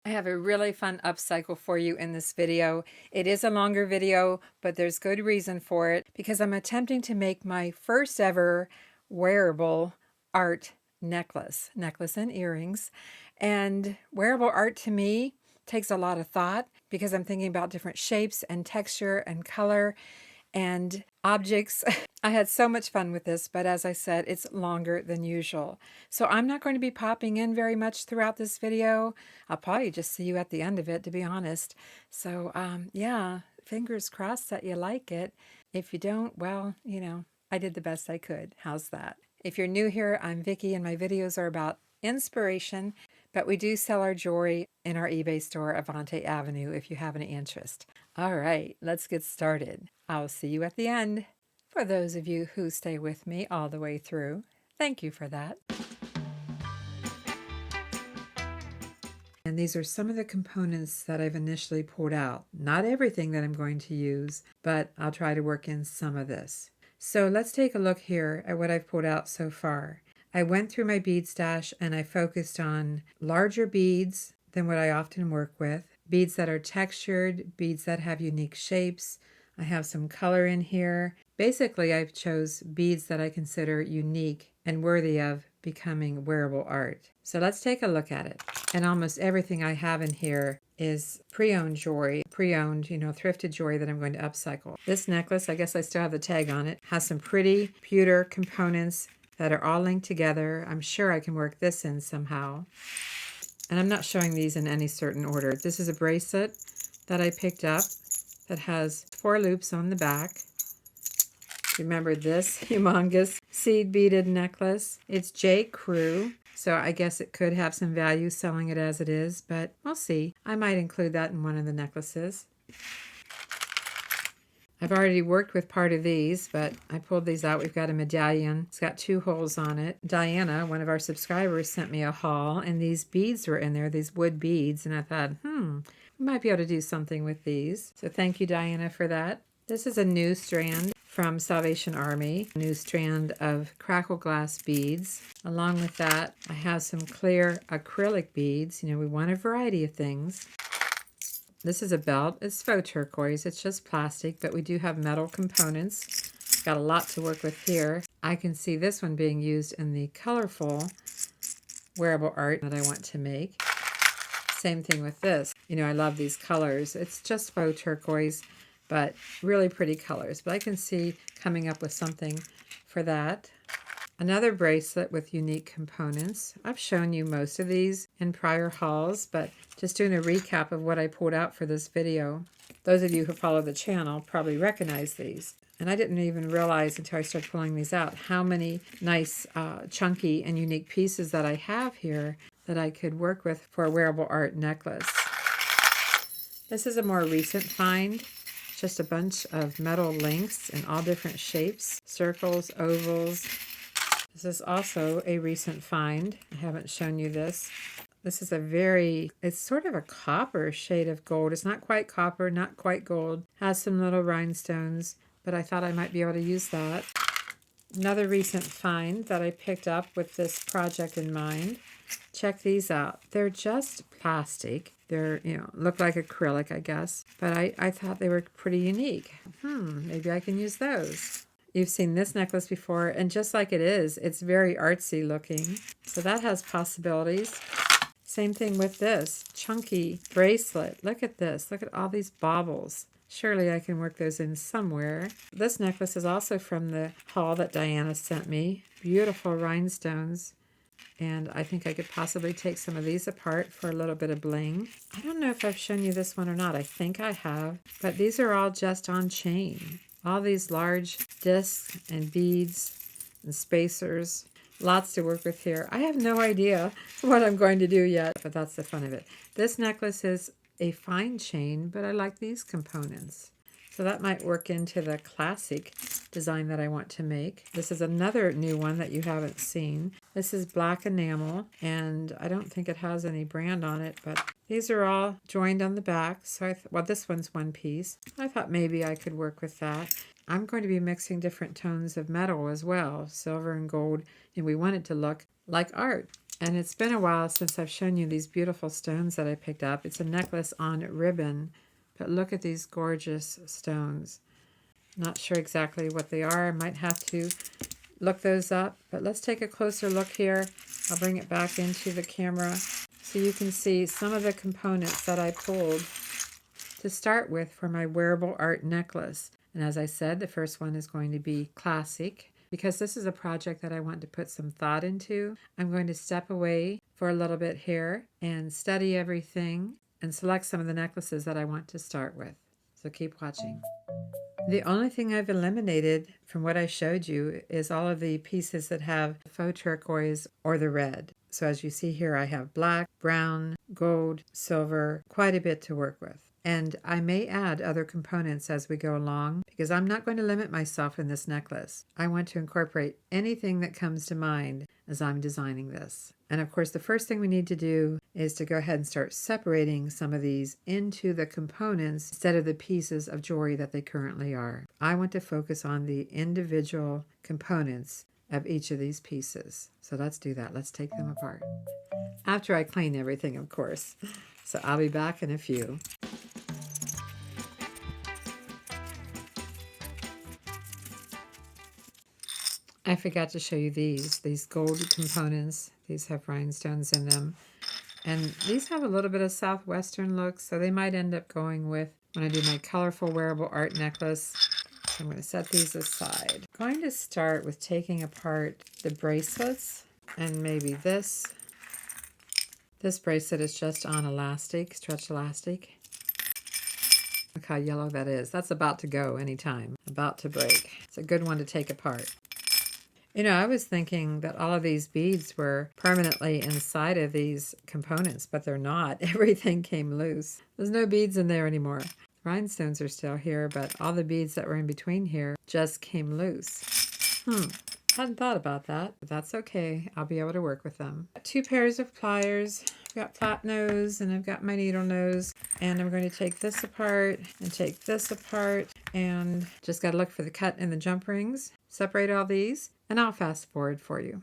I have a really fun upcycle for you in this video. It is a longer video, but there's good reason for it because I'm attempting to make my first ever wearable art necklace and earrings. And wearable art to me takes a lot of thought because I'm thinking about different shapes and texture and color and objects. I had so much fun with this, but as I said, it's longer than usual. So I'm not going to be popping in very much throughout this video. I'll probably just see you at the end of it, to be honest. So yeah, fingers crossed that you like it. If you don't, well, I did the best I could. How's that? If you're new here, I'm Vicki and my videos are about inspiration, but we do sell our jewelry in our eBay store, Avante Avenue, if you have any interest. All right, let's get started. I'll see you at the end. For those of you who stay with me all the way through, thank you for that. And these are some of the components that I've initially pulled out. Not everything that I'm going to use, but I'll try to work in some of this. So let's take a look here at what I've pulled out so far. I went through my bead stash and I focused on larger beads than what I often work with, beads that are textured, beads that have unique shapes. I have some color in here. Basically, I've chose beads that I consider unique and worthy of becoming wearable art. So let's take a look at it. And almost everything I have in here is pre-owned jewelry, thrifted jewelry that I'm going to upcycle. This necklace, I guess I still have the tag on it, has some pretty pewter components that are all linked together. I'm sure I can work this in somehow. And I'm not showing these in any certain order. This is a bracelet that I picked up that has 4 loops on the back. Remember this humongous seed beaded necklace? It's J. Crew, so I guess it could have some value selling it as it is, but we'll see. I might include that in one of the necklaces. I've already worked with part of these, but I pulled these out. We've got a medallion. It's got 2 holes on it. Diana, one of our subscribers, sent me a haul, and these beads were in there, these wood beads, and I thought, we might be able to do something with these. So thank you, Diana, for that. This is a new strand from Salvation Army, a new strand of crackle glass beads. Along with that, I have some clear acrylic beads. We want a variety of things. This is a belt. It's faux turquoise. It's just plastic, but we do have metal components. Got a lot to work with here. I can see this one being used in the colorful wearable art that I want to make. Same thing with this. I love these colors. It's just faux turquoise, but really pretty colors. But I can see coming up with something for that. Another bracelet with unique components. I've shown you most of these in prior hauls, but just doing a recap of what I pulled out for this video. Those of you who follow the channel probably recognize these. And I didn't even realize until I started pulling these out how many nice, chunky and unique pieces that I have here that I could work with for a wearable art necklace. This is a more recent find. Just a bunch of metal links in all different shapes, circles, ovals. This is also a recent find. I haven't shown you this. This is it's sort of a copper shade of gold. It's not quite copper, not quite gold. Has some little rhinestones, but I thought I might be able to use that. Another recent find that I picked up with this project in mind. Check these out. They're just plastic. They're, look like acrylic, I guess. But I thought they were pretty unique. Maybe I can use those. You've seen this necklace before, and just like it is, it's very artsy looking. So that has possibilities. Same thing with this chunky bracelet. Look at this. Look at all these baubles. Surely I can work those in somewhere. This necklace is also from the haul that Diana sent me. Beautiful rhinestones. And I think I could possibly take some of these apart for a little bit of bling. I don't know if I've shown you this one or not. I think I have. But these are all just on chain. All these large discs and beads and spacers. Lots to work with here. I have no idea what I'm going to do yet, but that's the fun of it. This necklace is a fine chain, but I like these components. So that might work into the classic design that I want to make. This is another new one that you haven't seen. This is black enamel, and I don't think it has any brand on it, but these are all joined on the back. So this one's one piece. I thought maybe I could work with that. I'm going to be mixing different tones of metal as well, silver and gold, and we want it to look like art. And it's been a while since I've shown you these beautiful stones that I picked up. It's a necklace on ribbon, but look at these gorgeous stones. Not sure exactly what they are. I might have to look those up, but let's take a closer look here. I'll bring it back into the camera so you can see some of the components that I pulled to start with for my wearable art necklace. And as I said, the first one is going to be classic. Because this is a project that I want to put some thought into, I'm going to step away for a little bit here and study everything and select some of the necklaces that I want to start with. So keep watching. The only thing I've eliminated from what I showed you is all of the pieces that have faux turquoise or the red. So as you see here, I have black, brown, gold, silver, quite a bit to work with. And I may add other components as we go along because I'm not going to limit myself in this necklace. I want to incorporate anything that comes to mind as I'm designing this. And of course, the first thing we need to do is to go ahead and start separating some of these into the components instead of the pieces of jewelry that they currently are. I want to focus on the individual components of each of these pieces. So let's do that. Let's take them apart. After I clean everything, of course. So I'll be back in a few. I forgot to show you these gold components. These have rhinestones in them. And these have a little bit of southwestern look, so they might end up going with when I do my colorful wearable art necklace. So I'm going to set these aside. I'm going to start with taking apart the bracelets and maybe this. This bracelet is just on elastic, stretch elastic. Look how yellow that is. That's about to go anytime. About to break. It's a good one to take apart. You know, I was thinking that all of these beads were permanently inside of these components, but they're not. Everything came loose. There's no beads in there anymore. Rhinestones are still here, but all the beads that were in between here just came loose. Hadn't thought about that, but that's okay. I'll be able to work with them. Two pairs of pliers. I've got flat nose and I've got my needle nose. And I'm going to take this apart and take this apart and just got to look for the cut in the jump rings. Separate all these and I'll fast forward for you.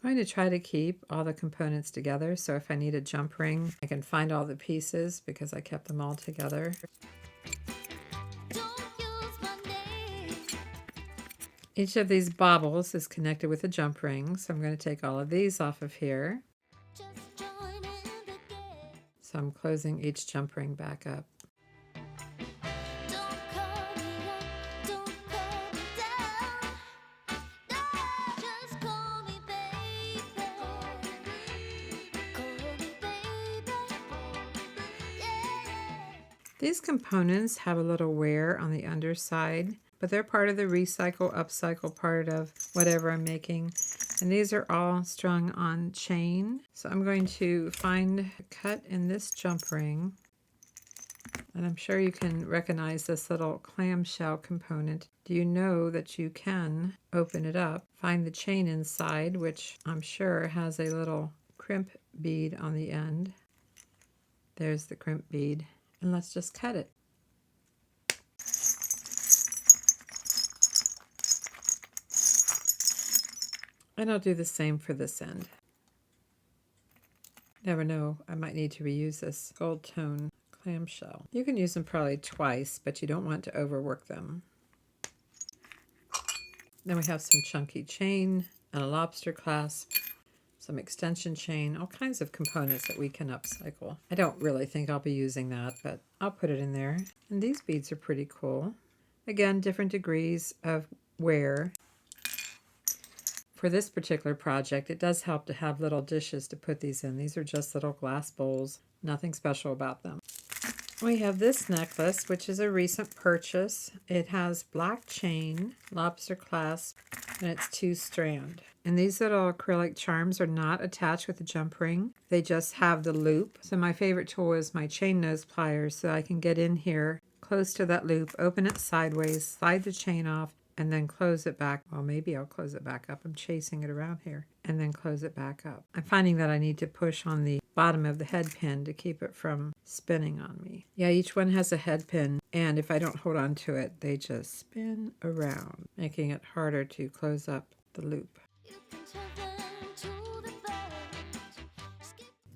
I'm going to try to keep all the components together, so if I need a jump ring, I can find all the pieces because I kept them all together. Each of these baubles is connected with a jump ring, so I'm going to take all of these off of here. So I'm closing each jump ring back up. These components have a little wear on the underside, but they're part of the recycle, upcycle part of whatever I'm making. And these are all strung on chain. So I'm going to find a cut in this jump ring. And I'm sure you can recognize this little clamshell component. Do you know that you can open it up, find the chain inside, which I'm sure has a little crimp bead on the end. There's the crimp bead. And let's just cut it. And I'll do the same for this end. Never know, I might need to reuse this gold tone clamshell. You can use them probably twice, but you don't want to overwork them. Then we have some chunky chain and a lobster clasp, some extension chain, all kinds of components that we can upcycle. I don't really think I'll be using that, but I'll put it in there. And these beads are pretty cool. Again, different degrees of wear. For this particular project, it does help to have little dishes to put these in. These are just little glass bowls, nothing special about them. We have this necklace, which is a recent purchase. It has black chain, lobster clasp, and it's 2-strand. And these little acrylic charms are not attached with the jump ring. They just have the loop. So my favorite tool is my chain nose pliers, so I can get in here close to that loop, open it sideways, slide the chain off, and then close it back. Well, maybe I'll close it back up. I'm chasing it around here. And then close it back up. I'm finding that I need to push on the bottom of the head pin to keep it from spinning on me. Yeah, each one has a head pin, and if I don't hold on to it, they just spin around, making it harder to close up the loop.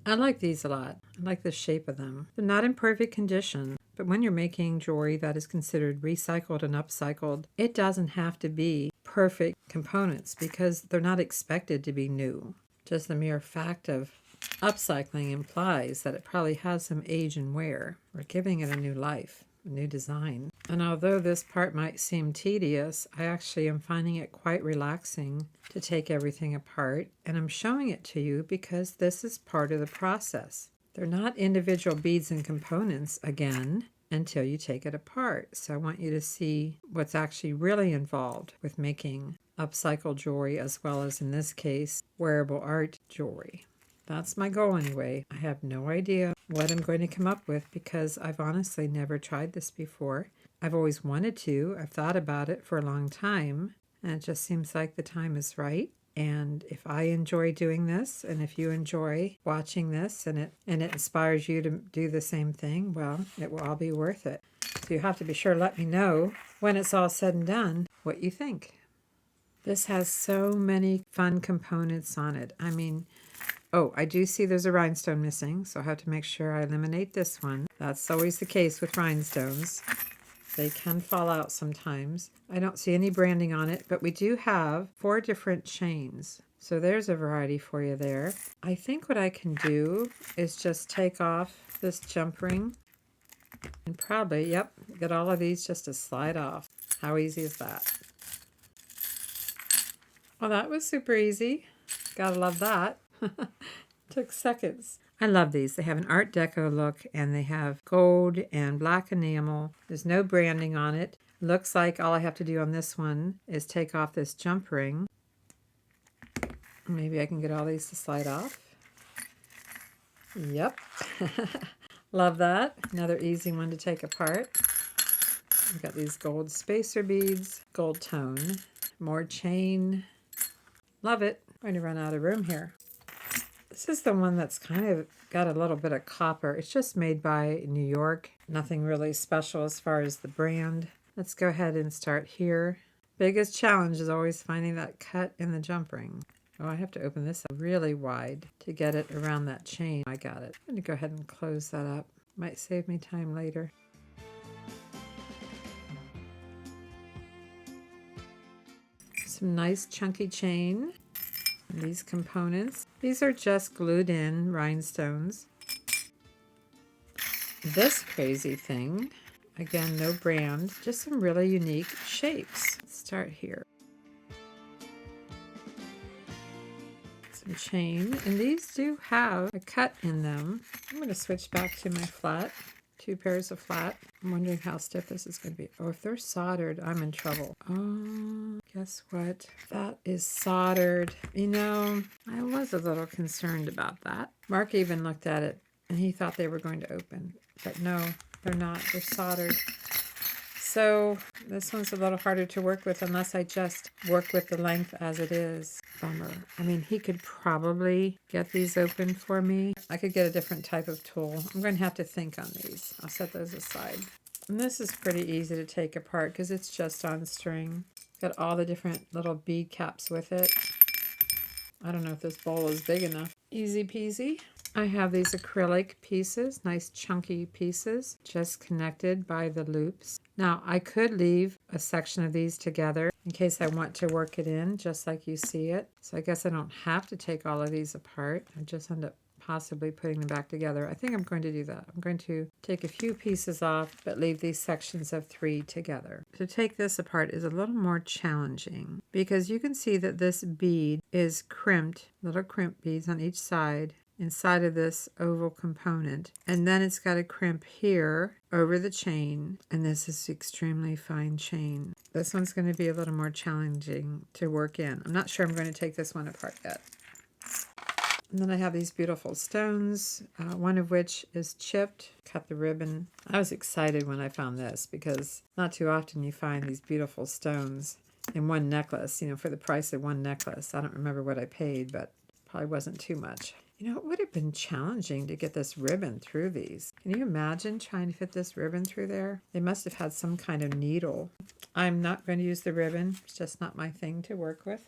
I like these a lot. I like the shape of them. They're not in perfect condition, but when you're making jewelry that is considered recycled and upcycled, it doesn't have to be perfect components because they're not expected to be new. Just the mere fact of upcycling implies that it probably has some age and wear. We're giving it a new life, a new design. And although this part might seem tedious, I actually am finding it quite relaxing to take everything apart. And I'm showing it to you because this is part of the process. They're not individual beads and components, again, until you take it apart. So I want you to see what's actually really involved with making upcycled jewelry, as well as, in this case, wearable art jewelry. That's my goal anyway. I have no idea what I'm going to come up with because I've honestly never tried this before. I've always wanted to. I've thought about it for a long time, and it just seems like the time is right. And if I enjoy doing this, and if you enjoy watching this, and it inspires you to do the same thing, well, it will all be worth it. So you have to be sure to let me know when it's all said and done what you think. This has so many fun components on it. I mean, oh, I do see there's a rhinestone missing, so I have to make sure I eliminate this one. That's always the case with rhinestones. They can fall out sometimes. I don't see any branding on it, but we do have 4 different chains. So there's a variety for you there. I think what I can do is just take off this jump ring and probably, yep, get all of these just to slide off. How easy is that? Well, that was super easy. Gotta love that. Took seconds. I love these. They have an Art Deco look, and they have gold and black enamel. There's no branding on it. Looks like all I have to do on this one is take off this jump ring. Maybe I can get all these to slide off. Yep. Love that. Another easy one to take apart. We've got these gold spacer beads, gold tone, more chain. Love it. I'm going to run out of room here. This is the one that's kind of got a little bit of copper. It's just made by New York. Nothing really special as far as the brand. Let's go ahead and start here. Biggest challenge is always finding that cut in the jump ring. Oh, I have to open this up really wide to get it around that chain. I got it. I'm going to go ahead and close that up. Might save me time later. Some nice chunky chain. These components. These are just glued in rhinestones. This crazy thing, again, no brand, just some really unique shapes. Let's start here. Some chain, and these do have a cut in them. I'm going to switch back to my flat. 2 pairs of flat. I'm wondering how stiff this is going to be. Oh, if they're soldered, I'm in trouble. Oh, guess what? That is soldered. You know, I was a little concerned about that. Mark even looked at it, and he thought they were going to open. But no, they're not. They're soldered. So this one's a little harder to work with unless I just work with the length as it is. Bummer. I mean, he could probably get these open for me. I could get a different type of tool. I'm going to have to think on these. I'll set those aside. And this is pretty easy to take apart because it's just on string. Got all the different little bead caps with it. I don't know if this bowl is big enough. Easy peasy. I have these acrylic pieces, nice chunky pieces, just connected by the loops. Now, I could leave a section of these together in case I want to work it in, just like you see it. So I guess I don't have to take all of these apart. I just end up possibly putting them back together. I think I'm going to do that. I'm going to take a few pieces off, but leave these sections of 3 together. To take this apart is a little more challenging because you can see that this bead is crimped, little crimp beads on each side, inside of this oval component, and then it's got a crimp here over the chain, and this is extremely fine chain. This one's going to be a little more challenging to work in. I'm not sure I'm going to take this one apart yet. And then I have these beautiful stones, one of which is chipped. Cut the ribbon. I was excited when I found this because not too often you find these beautiful stones. in one necklace, for the price of one necklace. I don't remember what I paid, but probably wasn't too much. It would have been challenging to get this ribbon through these. Can you imagine trying to fit this ribbon through there? They must have had some kind of needle. I'm not going to use the ribbon. It's just not my thing to work with.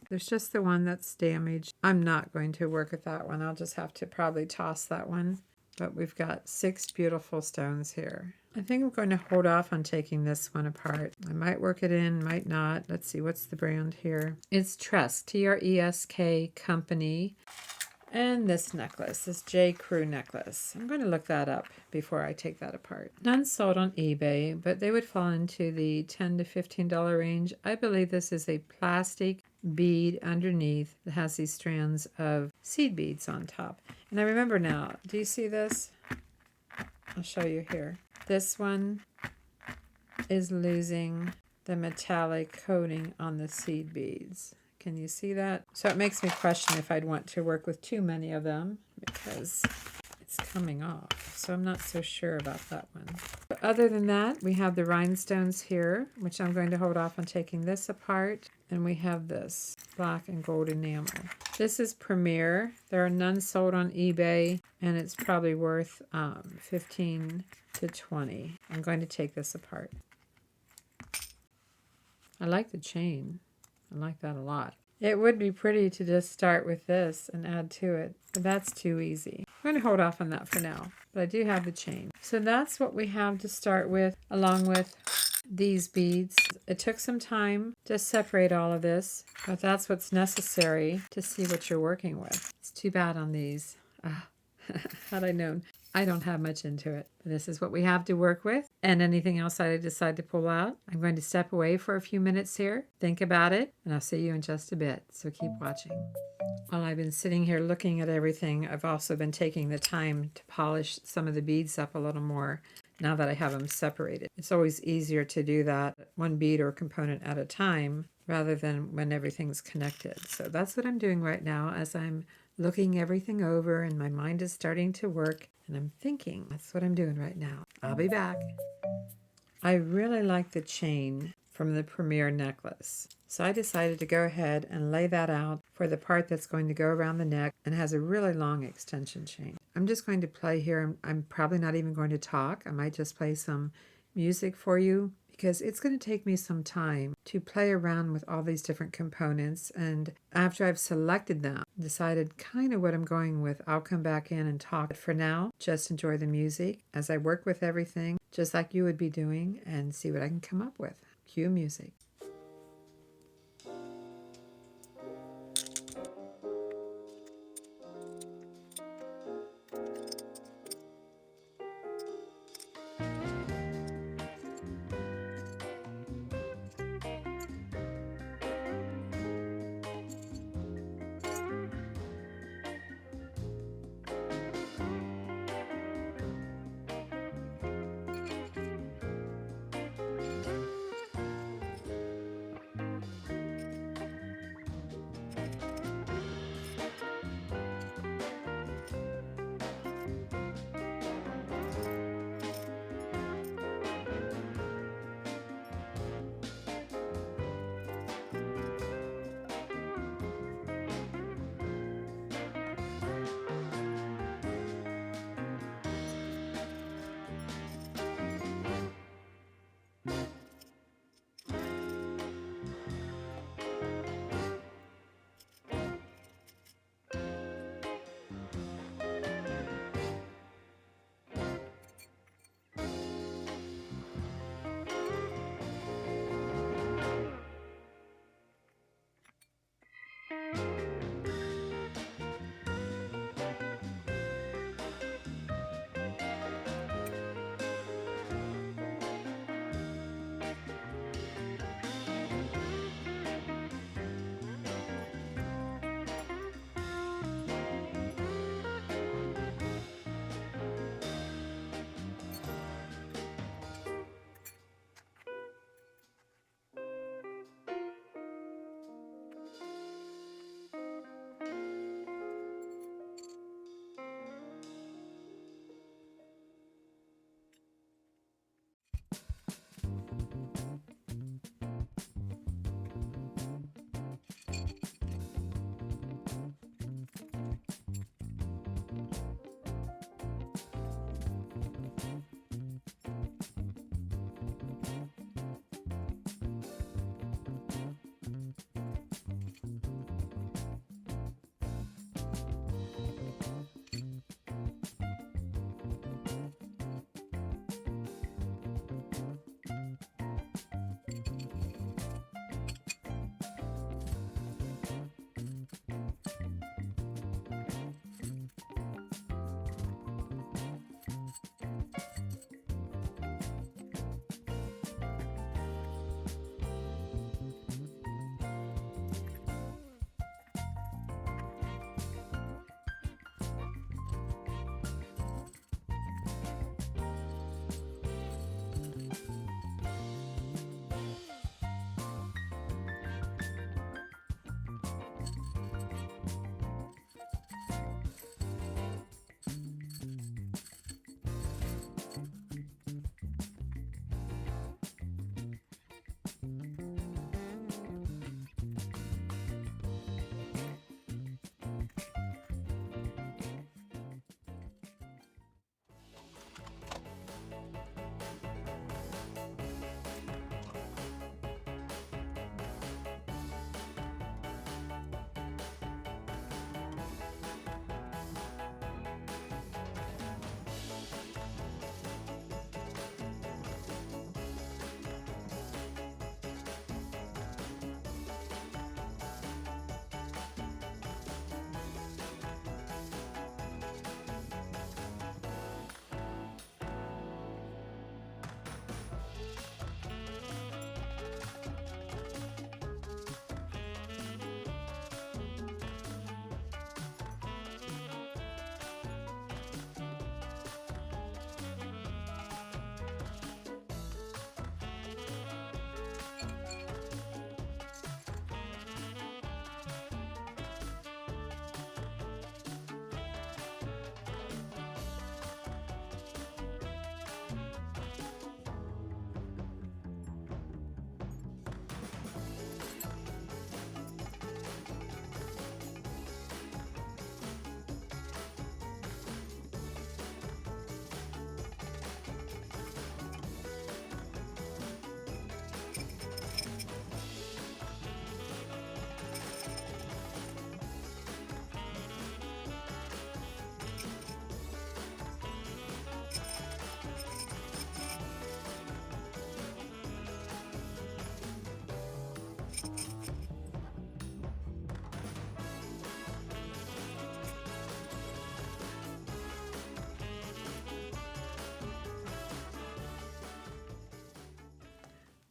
There's just the one that's damaged. I'm not going to work with that one. I'll just have to probably toss that one. But we've got 6 beautiful stones here. I think I'm going to hold off on taking this one apart. I might work it in, might not. Let's see, what's the brand here? It's Tresk, T-R-E-S-K Company. And this necklace, this J. Crew necklace. I'm going to look that up before I take that apart. None sold on eBay, but they would fall into the $10 to $15 range. I believe this is a plastic bead underneath that has these strands of seed beads on top. And I remember now, do you see this? I'll show you here. This one is losing the metallic coating on the seed beads. Can you see that? So it makes me question if I'd want to work with too many of them because it's coming off. So I'm not so sure about that one. But other than that, we have the rhinestones here, which I'm going to hold off on taking this apart. And we have this black and gold enamel. This is Premier. There are none sold on eBay, and it's probably worth 15 to 20. I'm going to take this apart. I like the chain. I like that a lot. It would be pretty to just start with this and add to it, but that's too easy. I'm going to hold off on that for now, but I do have the chain. So that's what we have to start with, along with these beads. It took some time to separate all of this, but that's what's necessary to see what you're working with. It's too bad on these. Had I known. I don't have much into it. This is what we have to work with. And anything else I decide to pull out, I'm going to step away for a few minutes here, think about it, and I'll see you in just a bit. So keep watching. While I've been sitting here looking at everything, I've also been taking the time to polish some of the beads up a little more now that I have them separated. It's always easier to do that one bead or component at a time rather than when everything's connected. So that's what I'm doing right now as I'm looking everything over and my mind is starting to work and I'm thinking. That's what I'm doing right now. I'll be back. I really like the chain from the Premier necklace. So I decided to go ahead and lay that out for the part that's going to go around the neck and has a really long extension chain. I'm just going to play here. I'm probably not even going to talk. I might just play some music for you because it's going to take me some time to play around with all these different components. And after I've selected them, decided kind of what I'm going with, I'll come back in and talk. But for now, just enjoy the music as I work with everything, just like you would be doing, and see what I can come up with. Cue music.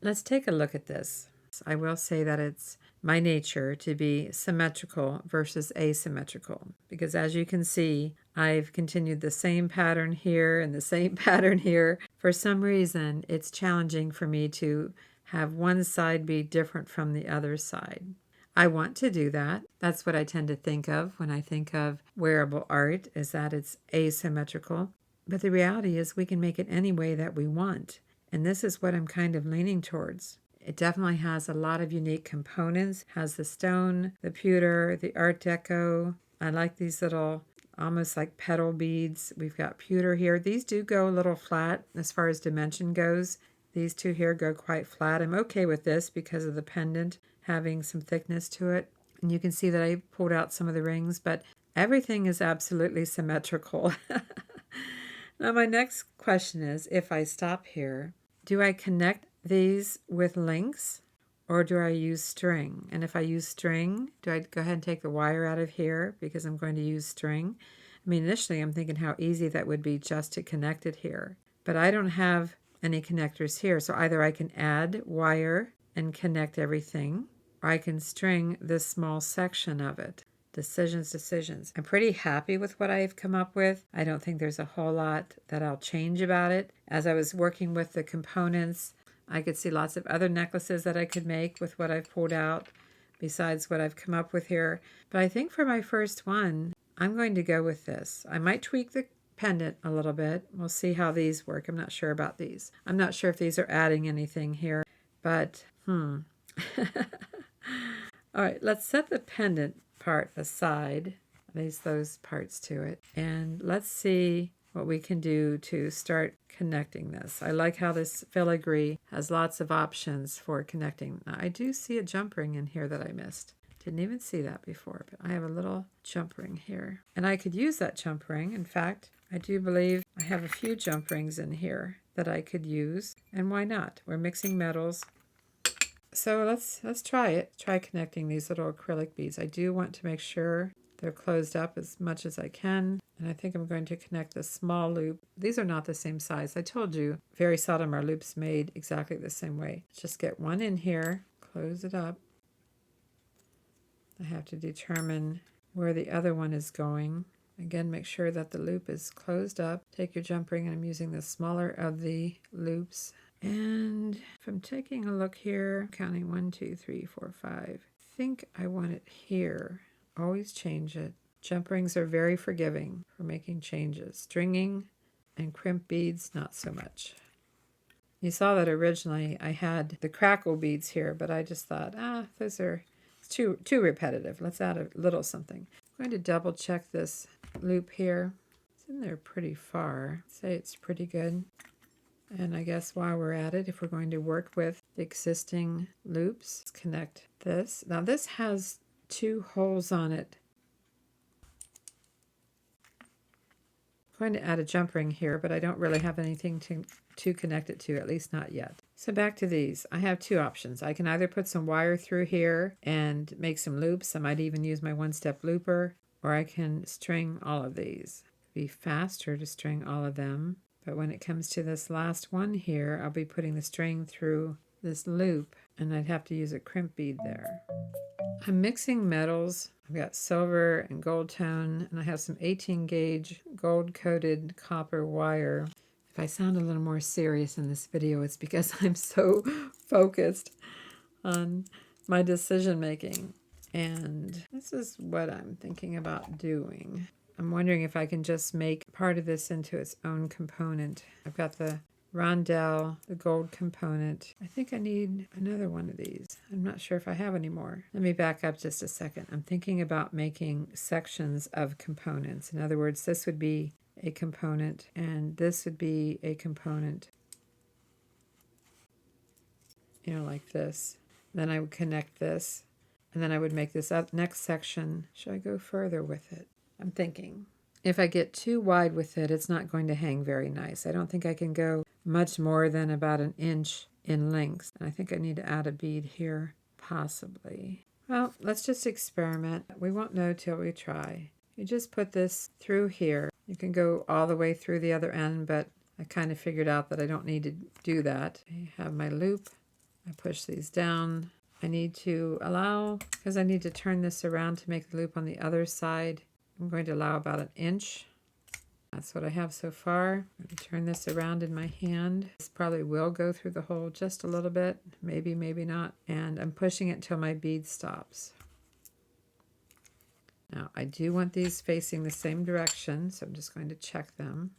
let's take a look at this. I will say that it's my nature to be symmetrical versus asymmetrical, because as you can see, I've continued the same pattern here and the same pattern here. For some reason, it's challenging for me to have one side be different from the other side. I want to do that. That's what I tend to think of when I think of wearable art, is that it's asymmetrical. But the reality is we can make it any way that we want. And this is what I'm kind of leaning towards. It definitely has a lot of unique components. Has the stone, the pewter, the Art Deco. I like these little almost like petal beads. We've got pewter here. These do go a little flat as far as dimension goes. These two here go quite flat. I'm okay with this because of the pendant having some thickness to it. And you can see that I pulled out some of the rings, but everything is absolutely symmetrical. Now my next question is, if I stop here, do I connect these with links or do I use string? And if I use string, do I go ahead and take the wire out of here because I'm going to use string? I mean, initially I'm thinking how easy that would be just to connect it here. But I don't have any connectors here, so either I can add wire and connect everything, or I can string this small section of it. Decisions. I'm pretty happy with what I've come up with. I don't think there's a whole lot that I'll change about it. As I was working with the components, I could see lots of other necklaces that I could make with what I've pulled out besides what I've come up with here. But I think for my first one, I'm going to go with this. I might tweak the pendant a little bit. We'll see how these work. I'm not sure about these. I'm not sure if these are adding anything here, but All right, let's set the pendant part aside. Those parts to it. And let's see what we can do to start connecting this. I like how this filigree has lots of options for connecting. Now, I do see a jump ring in here that I missed. Didn't even see that before, but I have a little jump ring here. And I could use that jump ring. In fact, I do believe I have a few jump rings in here that I could use. And why not? We're mixing metals. So let's try it. Try connecting these little acrylic beads. I do want to make sure they're closed up as much as I can. And I think I'm going to connect the small loop. These are not the same size. I told you, very seldom are loops made exactly the same way. Just get one in here, close it up. I have to determine where the other one is going. Again, make sure that the loop is closed up. Take your jump ring, and I'm using the smaller of the loops. And if I'm taking a look here, counting 1, 2, 3, 4, 5, I think I want it here. Always change it. Jump rings are very forgiving for making changes. Stringing and crimp beads, not so much. You saw that originally I had the crackle beads here, but I just thought, those are too repetitive. Let's add a little something. I'm going to double check this loop here. It's in there pretty far. I'd say it's pretty good. And I guess while we're at it, if we're going to work with the existing loops, let's connect this. Now this has 2 holes on it. I'm going to add a jump ring here, but I don't really have anything to connect it to, at least not yet. So back to these. I have 2 options. I can either put some wire through here and make some loops. I might even use my one-step looper, or I can string all of these. It'd be faster to string all of them. But when it comes to this last one here, I'll be putting the string through this loop, and I'd have to use a crimp bead there. I'm mixing metals. I've got silver and gold tone, and I have some 18 gauge gold-coated copper wire. If I sound a little more serious in this video, it's because I'm so focused on my decision making. And this is what I'm thinking about doing. I'm wondering if I can just make part of this into its own component. I've got the rondelle, the gold component. I think I need another one of these. I'm not sure if I have any more. Let me back up just a second. I'm thinking about making sections of components. In other words, this would be a component, and this would be a component. You know, like this. Then I would connect this, and then I would make this next section. Should I go further with it? I'm thinking. If I get too wide with it, it's not going to hang very nice. I don't think I can go much more than about 1 inch in length. And I think I need to add a bead here, possibly. Well, let's just experiment. We won't know till we try. You just put this through here. You can go all the way through the other end, but I kind of figured out that I don't need to do that. I have my loop, I push these down. I need to allow, because I need to turn this around to make the loop on the other side. I'm going to allow about 1 inch. That's what I have so far. I'm going to turn this around in my hand. This probably will go through the hole just a little bit, maybe, maybe not. And I'm pushing it until my bead stops. Now I do want these facing the same direction, so I'm just going to check them.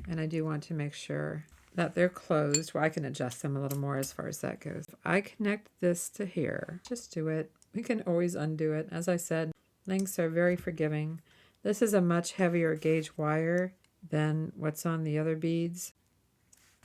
And I do want to make sure that they're closed, where I can adjust them a little more as far as that goes. If I connect this to here, just do it. We can always undo it. As I said, links are very forgiving. This is a much heavier gauge wire than what's on the other beads.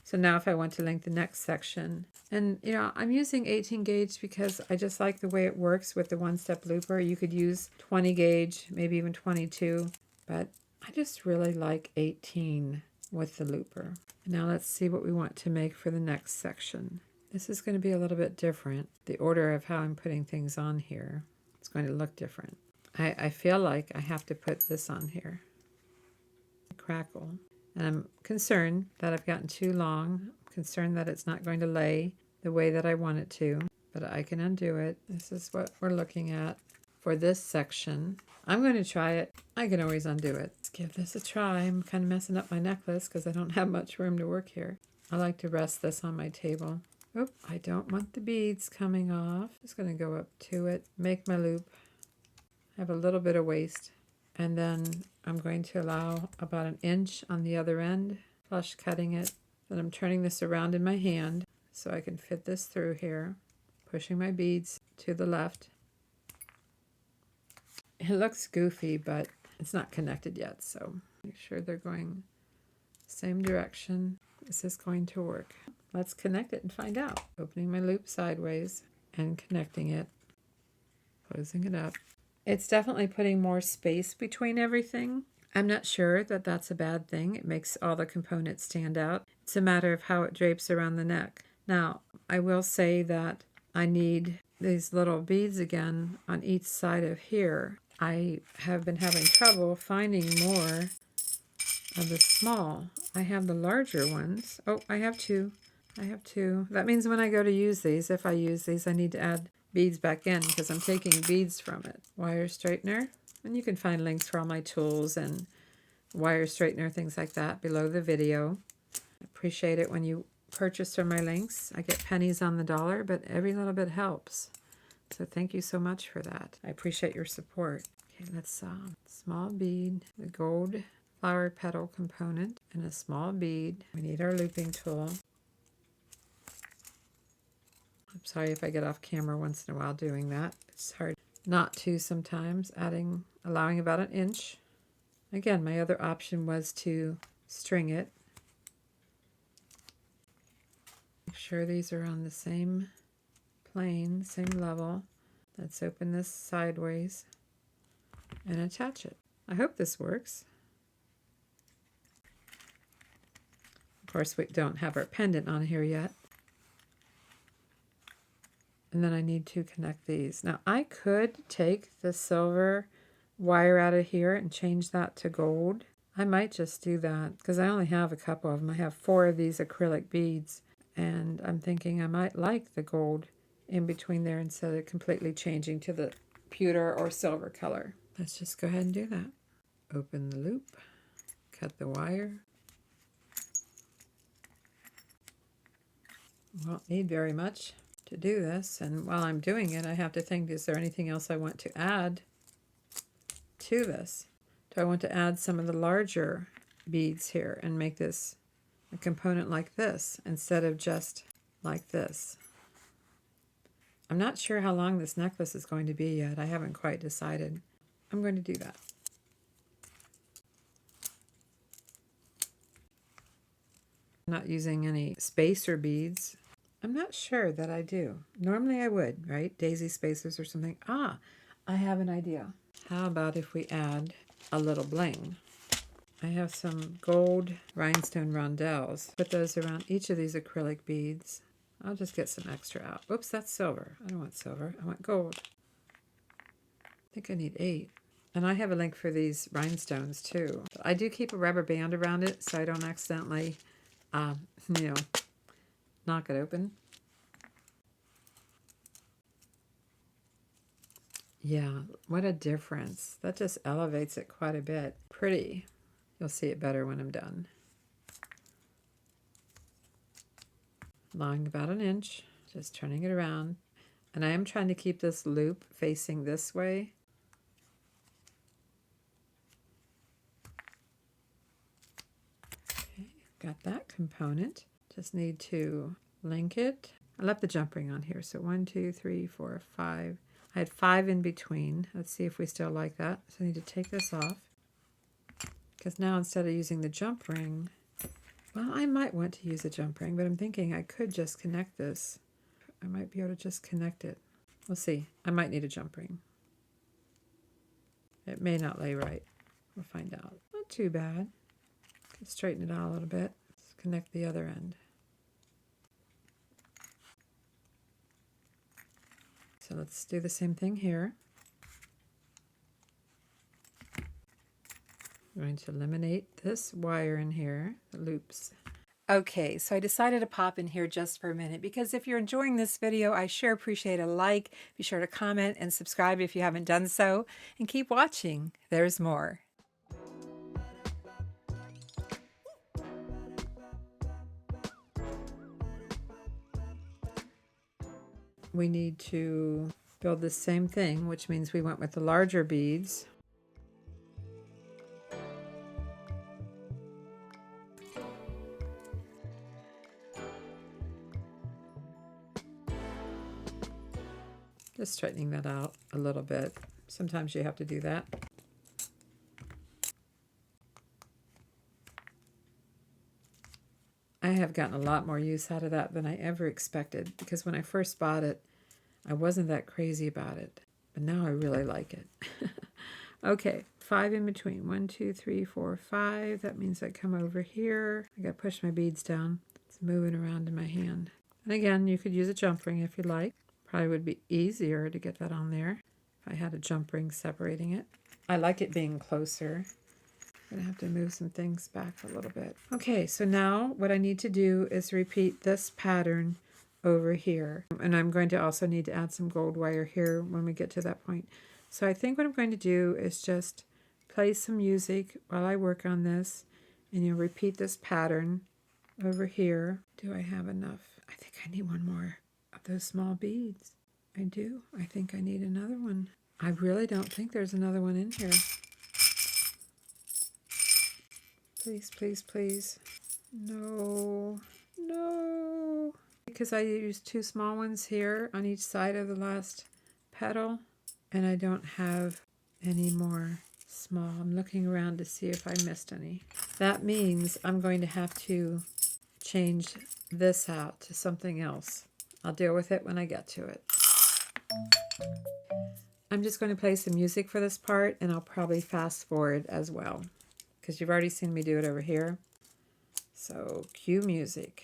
So now if I want to link the next section, and you know, I'm using 18 gauge because I just like the way it works with the one-step looper. You could use 20 gauge, maybe even 22, but I just really like 18 with the looper. Now let's see what we want to make for the next section. This is going to be a little bit different. The order of how I'm putting things on here, it's going to look different. I feel like I have to put this on here. Crackle. And I'm concerned that I've gotten too long. I'm concerned that it's not going to lay the way that I want it to, but I can undo it. This is what we're looking at for this section. I'm going to try it. I can always undo it. Let's give this a try. I'm kind of messing up my necklace because I don't have much room to work here. I like to rest this on my table. Oh, I don't want the beads coming off. Just going to go up to it, make my loop. I have a little bit of waste. And then I'm going to allow about 1 inch on the other end, flush cutting it. Then I'm turning this around in my hand so I can fit this through here, pushing my beads to the left. It looks goofy, but it's not connected yet, so make sure they're going same direction. This is going to work. Let's connect it and find out. Opening my loop sideways and connecting it, closing it up. It's definitely putting more space between everything. I'm not sure that that's a bad thing. It makes all the components stand out. It's a matter of how it drapes around the neck. Now, I will say that I need these little beads again on each side of here. I have been having trouble finding more of the small. I have the larger ones. Oh, I have two. I have two. That means when I go to use these, if I use these, I need to add beads back in because I'm taking beads from it. Wire straightener. And you can find links for all my tools and wire straightener, things like that below the video. I appreciate it when you purchase from my links. I get pennies on the dollar, but every little bit helps. So thank you so much for that. I appreciate your support. Okay, let's small bead, the gold flower petal component, and a small bead. We need our looping tool. I'm sorry if I get off camera once in a while doing that. It's hard not to sometimes. Allowing about 1 inch. Again, my other option was to string it. Make sure these are on the same plane, same level. Let's open this sideways and attach it. I hope this works. Of course, we don't have our pendant on here yet. And then I need to connect these. Now, I could take the silver wire out of here and change that to gold. I might just do that because I only have a couple of them. I have 4 of these acrylic beads, and I'm thinking I might like the gold in between there instead of completely changing to the pewter or silver color. Let's just go ahead and do that. Open the loop, cut the wire. Won't need very much to do this, and while I'm doing it I have to think, is there anything else I want to add to this? Do I want to add some of the larger beads here and make this a component like this instead of just like this? I'm not sure how long this necklace is going to be yet. I haven't quite decided. I'm going to do that. I'm not using any spacer beads. I'm not sure that I do. Normally I would, right? Daisy spacers or something. Ah, I have an idea. How about if we add a little bling? I have some gold rhinestone rondelles. Put those around each of these acrylic beads. I'll just get some extra out. Whoops, that's silver. I don't want silver. I want gold. I think I need 8. And I have a link for these rhinestones too. I do keep a rubber band around it so I don't accidentally, knock it open. Yeah, what a difference. That just elevates it quite a bit. Pretty. You'll see it better when I'm done. Long about an inch, just turning it around. And I am trying to keep this loop facing this way. Okay, got that component. Just need to link it. I left the jump ring on here, so 1, 2, 3, 4, 5. I had 5 in between. Let's see if we still like that. So I need to take this off. Because now instead of using the jump ring, well, I might want to use a jump ring, but I'm thinking I could just connect this. I might be able to just connect it. We'll see. I might need a jump ring. It may not lay right. We'll find out. Not too bad. Can straighten it out a little bit. Let's connect the other end. So let's do the same thing here. I'm going to eliminate this wire in here, the loops. Okay, so I decided to pop in here just for a minute because if you're enjoying this video, I sure appreciate a like. Be sure to comment and subscribe if you haven't done so, and keep watching. There's more. We need to build the same thing, which means we went with the larger beads. Just straightening that out a little bit. Sometimes you have to do that. I have gotten a lot more use out of that than I ever expected, because when I first bought it, I wasn't that crazy about it, but now I really like it. Okay, 5 in between. 1, 2, 3, 4, 5. That means I come over here. I gotta push my beads down. It's moving around in my hand. And again, you could use a jump ring if you like. Probably would be easier to get that on there if I had a jump ring separating it. I like it being closer. I'm gonna have to move some things back a little bit. Okay, so now what I need to do is repeat this pattern over here. And I'm going to also need to add some gold wire here when we get to that point. So I think what I'm going to do is just play some music while I work on this, and you'll repeat this pattern over here. Do I have enough? I think I need one more of those small beads. I do. I think I need another one. I really don't think there's another one in here. Please, please, please. No, no. Because I used 2 small ones here on each side of the last petal, and I don't have any more small. I'm looking around to see if I missed any. That means I'm going to have to change this out to something else. I'll deal with it when I get to it. I'm just going to play some music for this part, and I'll probably fast forward as well, because you've already seen me do it over here. So cue music.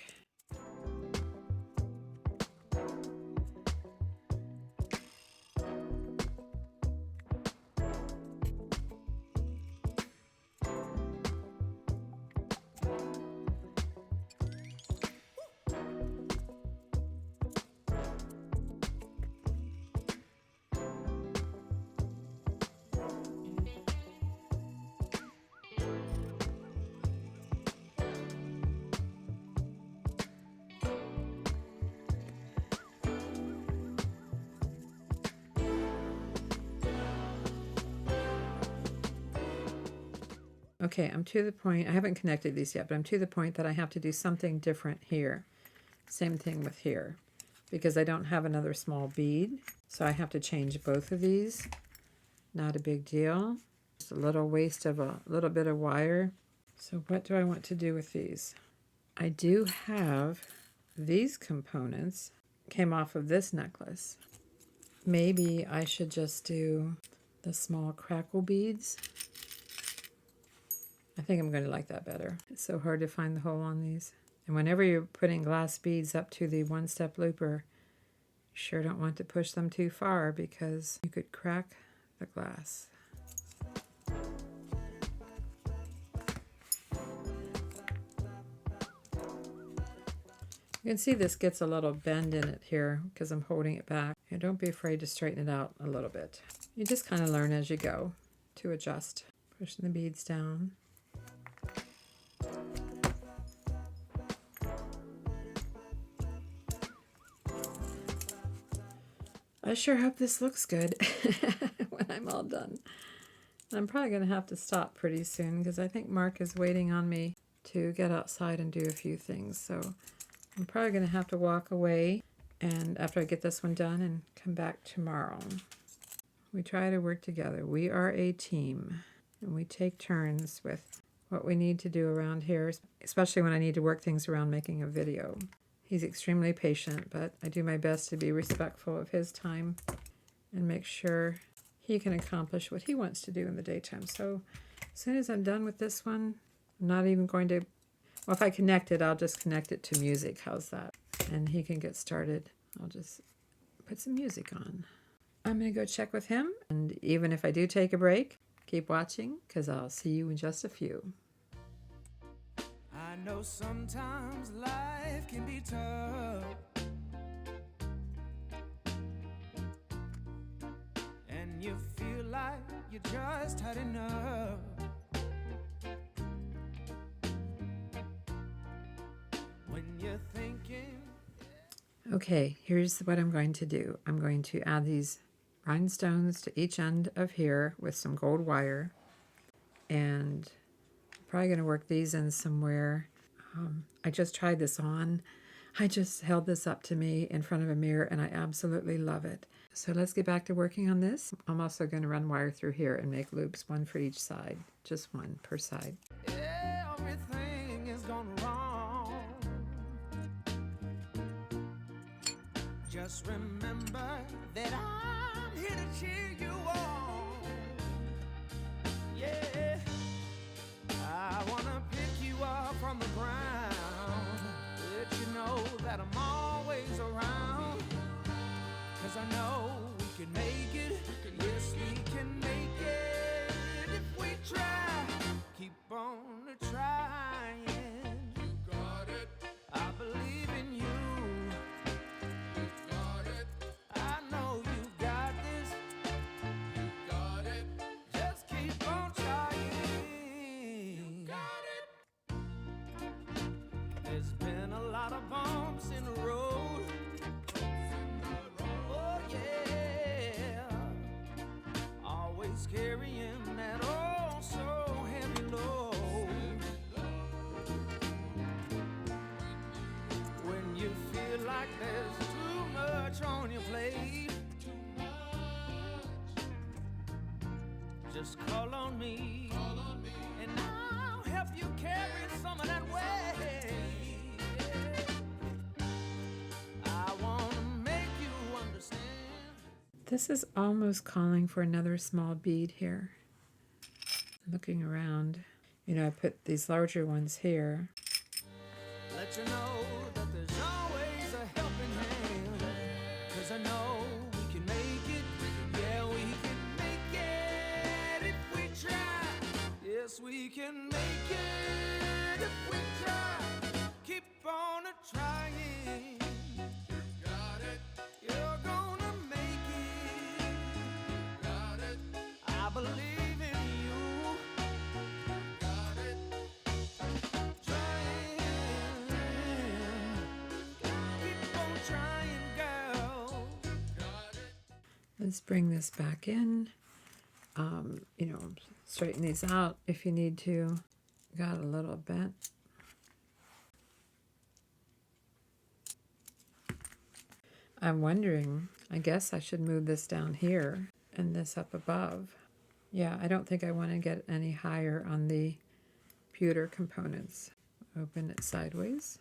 Okay, I'm to the point, I haven't connected these yet, but I'm to the point that I have to do something different here. Same thing with here, because I don't have another small bead, so I have to change both of these. Not a big deal. Just a little waste of a little bit of wire. So what do I want to do with these? I do have these components, came off of this necklace. Maybe I should just do the small crackle beads. I think I'm going to like that better. It's so hard to find the hole on these. And whenever you're putting glass beads up to the one-step looper, you sure don't want to push them too far because you could crack the glass. You can see this gets a little bend in it here because I'm holding it back. And don't be afraid to straighten it out a little bit. You just kind of learn as you go to adjust. Pushing the beads down. I sure hope this looks good when I'm all done. I'm probably going to have to stop pretty soon because I think Mark is waiting on me to get outside and do a few things. So I'm probably going to have to walk away and after I get this one done and come back tomorrow. We try to work together. We are a team and we take turns with what we need to do around here, especially when I need to work things around making a video. He's extremely patient, but I do my best to be respectful of his time and make sure he can accomplish what he wants to do in the daytime. So as soon as I'm done with this one, I'm not even going to, well, if I connect it, I'll just connect it to music. How's that? And he can get started. I'll just put some music on. I'm going to go check with him. And even if I do take a break, keep watching because I'll see you in just a few. I know sometimes life can be tough, and you feel like you just had enough. When you're thinking. Okay, here's what I'm going to do. I'm going to add these rhinestones to each end of here with some gold wire, and I'm probably going to work these in somewhere. I just tried this on. I just held this up to me in front of a mirror and I absolutely love it. So let's get back to working on this. I'm also going to run wire through here and make loops, one for each side, just one per side. Everything is gone wrong. Just remember that I'm here to cheer you on. Yeah, I wanna pick you up from the ground, let you know that I'm always around. 'Cause I know we can make it, yes we can make it if we try. Keep on trying. You got it. I believe in you. You got it. I know you got this. You got it. Just keep on trying. You got it. There's been a lot of bumps in the road. Oh yeah. Always carrying that oh so heavy load. When you feel like there's too much on your plate, just call on me, and I'll help you carry some of that weight. I want to make you understand. This is almost calling for another small bead here. Looking around, you know, I put these larger ones here. Let you know that there's always a helping hand. 'Cause I know we can make it. Yeah, we can make it if we try. Yes, we can make it if we try. Keep on trying. You got it. You're gonna make it. You got it. I believe in you. You got it. Trying. Keep on trying, girl. Got it. Let's bring this back in. You know, straighten these out if you need to. Got a little bent. I'm wondering, I guess I should move this down here and this up above. Yeah, I don't think I want to get any higher on the pewter components. Open it sideways.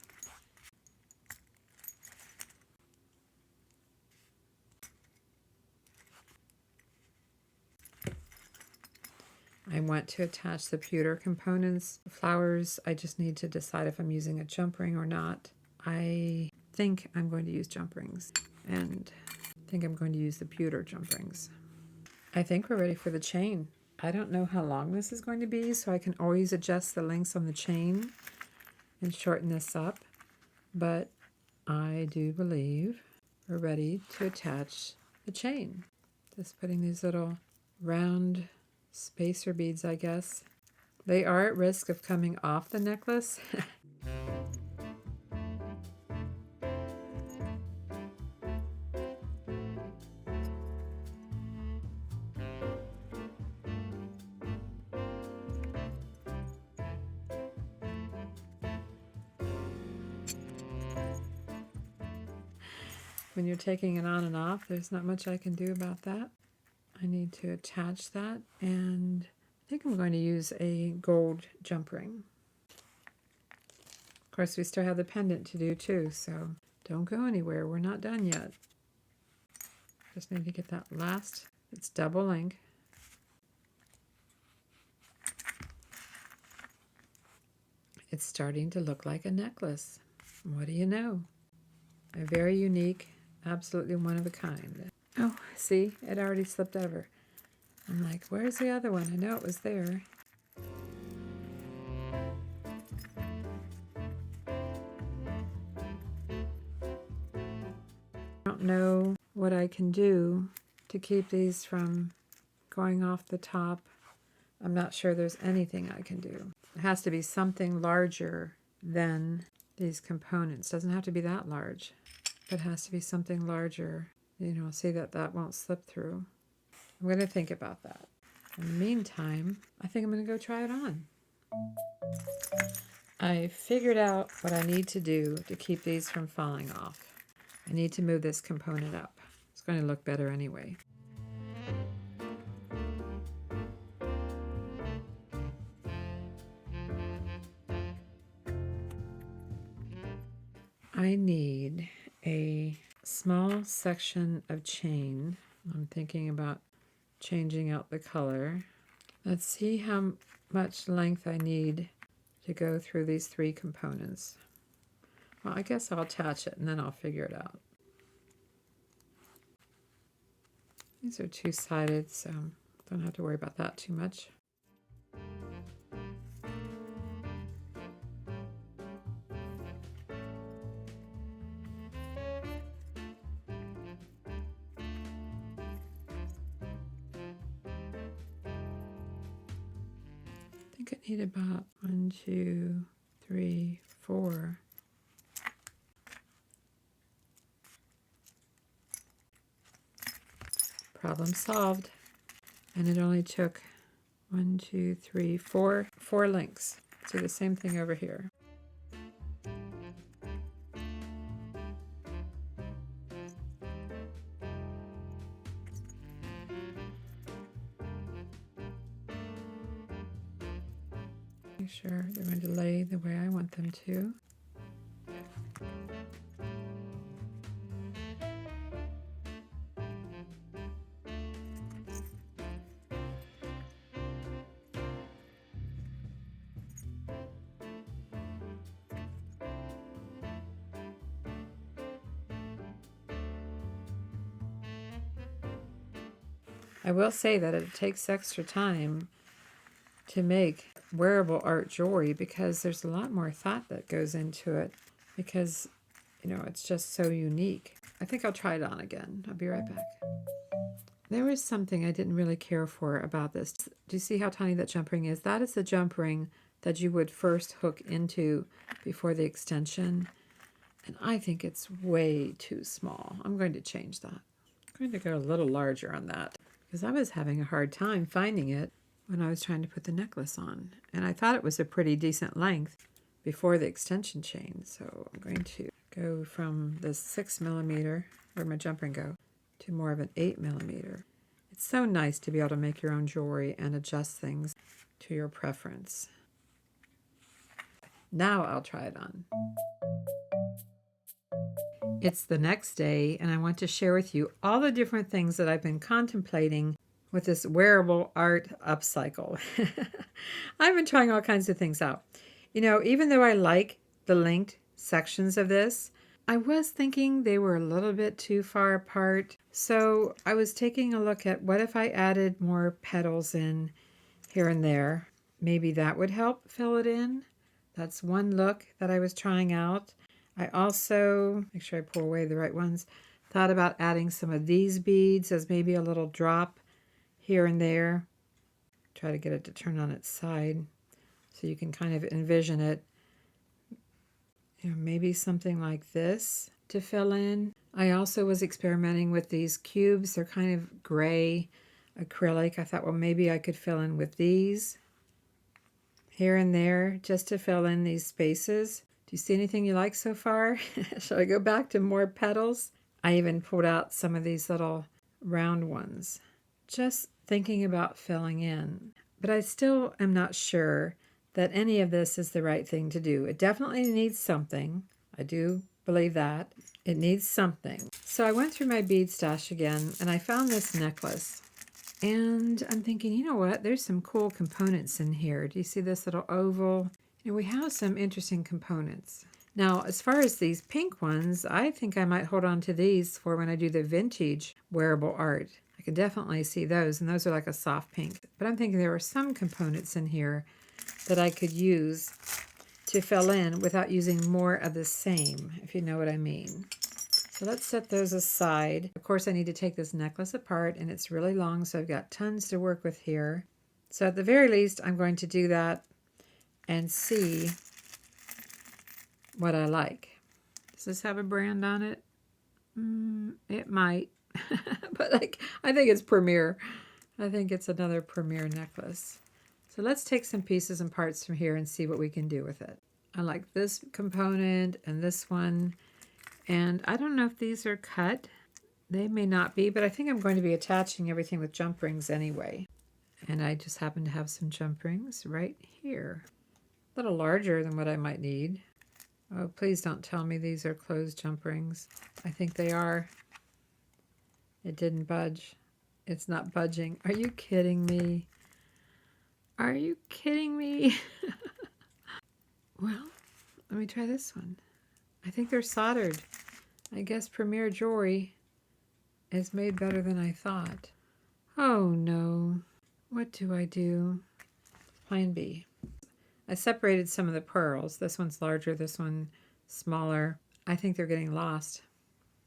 I want to attach the pewter components. The flowers, I just need to decide if I'm using a jump ring or not. I think I'm going to use jump rings, and I think I'm going to use the pewter jump rings. I think we're ready for the chain. I don't know how long this is going to be, so I can always adjust the lengths on the chain and shorten this up, but I do believe we're ready to attach the chain. Just putting these little round spacer beads, I guess. They are at risk of coming off the necklace. When you're taking it on and off, there's not much I can do about that. I need to attach that, and I think I'm going to use a gold jump ring. Of course, we still have the pendant to do too, so don't go anywhere. We're not done yet. Just need to get that last. It's double link. It's starting to look like a necklace. What do you know? A very unique, absolutely one of a kind. Oh, see, it already slipped over. I'm like, where's the other one? I know it was there. I don't know what I can do to keep these from going off the top. I'm not sure there's anything I can do. It has to be something larger than these components. Doesn't have to be that large, but it has to be something larger. You know, see that won't slip through. I'm going to think about that. In the meantime, I think I'm going to go try it on. I figured out what I need to do to keep these from falling off. I need to move this component up. It's going to look better anyway. I need a small section of chain. I'm thinking about changing out the color. Let's see how much length I need to go through these three components. Well, I guess I'll attach it and then I'll figure it out. These are two-sided, so don't have to worry about that too much. I need about 1, 2, 3, 4. Problem solved. And it only took 1, 2, 3, 4 links. Do the same thing over here. Make sure they're going to lay the way I want them to. I will say that it takes extra time to make wearable art jewelry because there's a lot more thought that goes into it because, you know, it's just so unique. I think I'll try it on again. I'll be right back. There was something I didn't really care for about this. Do you see how tiny that jump ring is? That is the jump ring that you would first hook into before the extension. And I think it's way too small. I'm going to change that. I'm going to go a little larger on that because I was having a hard time finding it when I was trying to put the necklace on. And I thought it was a pretty decent length before the extension chain. So I'm going to go from the 6mm, where'd my jump ring go, to more of an 8mm. It's so nice to be able to make your own jewelry and adjust things to your preference. Now I'll try it on. It's the next day, and I want to share with you all the different things that I've been contemplating with this wearable art upcycle. I've been trying all kinds of things out. You know, even though I like the linked sections of this, I was thinking they were a little bit too far apart. So I was taking a look at what if I added more petals in here and there. Maybe that would help fill it in. That's one look that I was trying out. I also, make sure I pull away the right ones, thought about adding some of these beads as maybe a little drop here and there. Try to get it to turn on its side so you can kind of envision it. You know, maybe something like this to fill in. I also was experimenting with these cubes. They're kind of gray acrylic. I thought, well, maybe I could fill in with these here and there just to fill in these spaces. Do you see anything you like so far? Shall I go back to more petals? I even pulled out some of these little round ones. Just thinking about filling in. But I still am not sure that any of this is the right thing to do. It definitely needs something. I do believe that. It needs something. So I went through my bead stash again and I found this necklace. And I'm thinking, you know what? There's some cool components in here. Do you see this little oval? You know, we have some interesting components. Now, as far as these pink ones, I think I might hold on to these for when I do the vintage wearable art. I can definitely see those, and those are like a soft pink. But I'm thinking there are some components in here that I could use to fill in without using more of the same, if you know what I mean. So let's set those aside. Of course, I need to take this necklace apart, and it's really long, so I've got tons to work with here. So at the very least, I'm going to do that and see what I like. Does this have a brand on it? It might, but I think it's Premier. I think it's another Premier necklace. So let's take some pieces and parts from here and see what we can do with it. I like this component and this one. And I don't know if these are cut. They may not be, but I think I'm going to be attaching everything with jump rings anyway. And I just happen to have some jump rings right here. A little larger than what I might need. Oh, please don't tell me these are closed jump rings. I think they are. It didn't budge. It's not budging. Are you kidding me? Are you kidding me? Well, let me try this one. I think they're soldered. I guess Premier Jewelry is made better than I thought. Oh no. What do I do? Plan B. I separated some of the pearls. This one's larger, this one smaller. I think they're getting lost.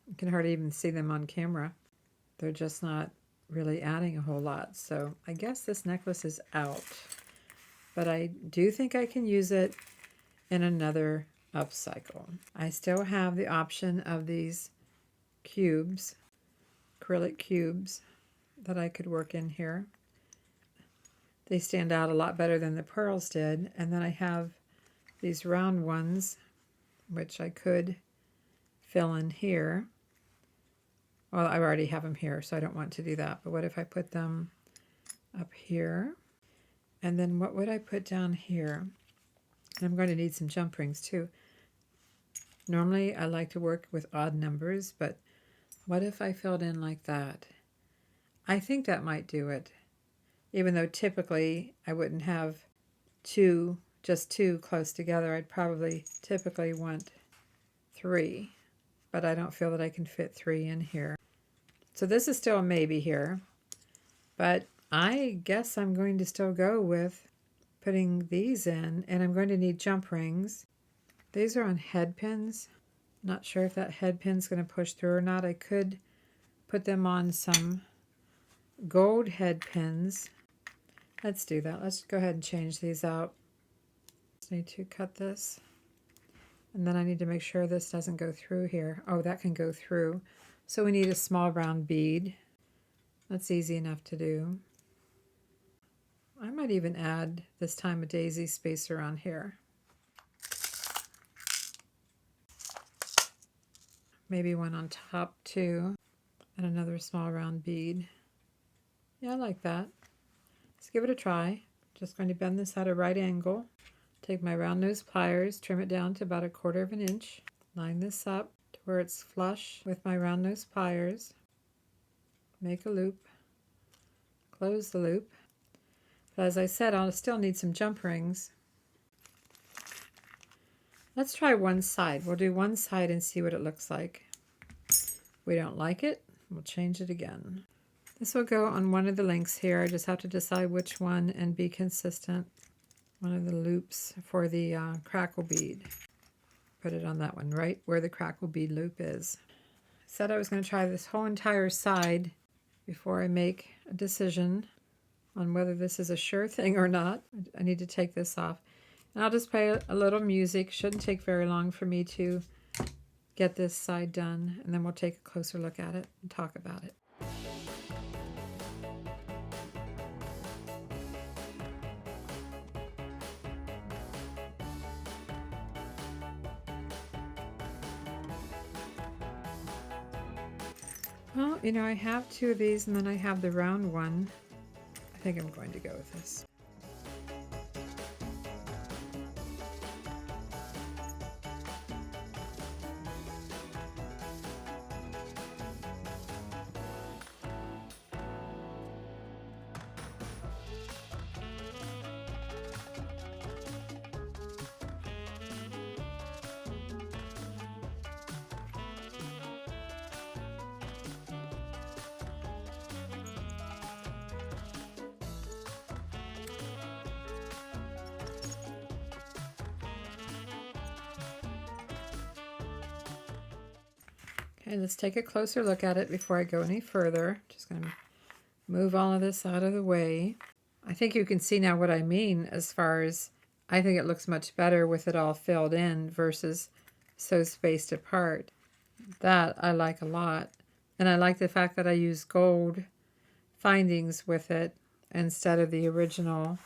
You can hardly even see them on camera. They're just not really adding a whole lot. So I guess this necklace is out. But I do think I can use it in another upcycle. I still have the option of these cubes, acrylic cubes, that I could work in here. They stand out a lot better than the pearls did. And then I have these round ones, which I could fill in here. Well, I already have them here, so I don't want to do that. But what if I put them up here? And then what would I put down here? And I'm going to need some jump rings too. Normally, I like to work with odd numbers, but what if I filled in like that? I think that might do it. Even though typically I wouldn't have just two close together. I'd probably typically want 3, but I don't feel that I can fit 3 in here. So this is still a maybe here, but I guess I'm going to still go with putting these in, and I'm going to need jump rings. These are on head pins. Not sure if that head pin's going to push through or not. I could put them on some gold head pins. Let's do that. Let's go ahead and change these out. Just need to cut this. And then I need to make sure this doesn't go through here. Oh, that can go through. So we need a small round bead. That's easy enough to do. I might even add this time a daisy spacer on here. Maybe one on top too. And another small round bead. Yeah, I like that. Let's give it a try. Just going to bend this at a right angle. Take my round nose pliers, trim it down to about 1/4 of an inch. Line this up to where it's flush with my round nose pliers. Make a loop. Close the loop. But as I said, I'll still need some jump rings. Let's try one side. We'll do one side and see what it looks like. If we don't like it, we'll change it again. This will go on one of the links here. I just have to decide which one and be consistent. One of the loops for the crackle bead. Put it on that one, right where the crackle bead loop is. I said I was going to try this whole entire side before I make a decision on whether this is a sure thing or not. I need to take this off. And I'll just play a little music. Shouldn't take very long for me to get this side done, and then we'll take a closer look at it and talk about it. Well, you know, I have two of these and then I have the round one. I think I'm going to go with this. Okay, let's take a closer look at it before I go any further. Just going to move all of this out of the way. I think you can see now what I mean as far as I think it looks much better with it all filled in versus so spaced apart. That I like a lot. And I like the fact that I use gold findings with it instead of the original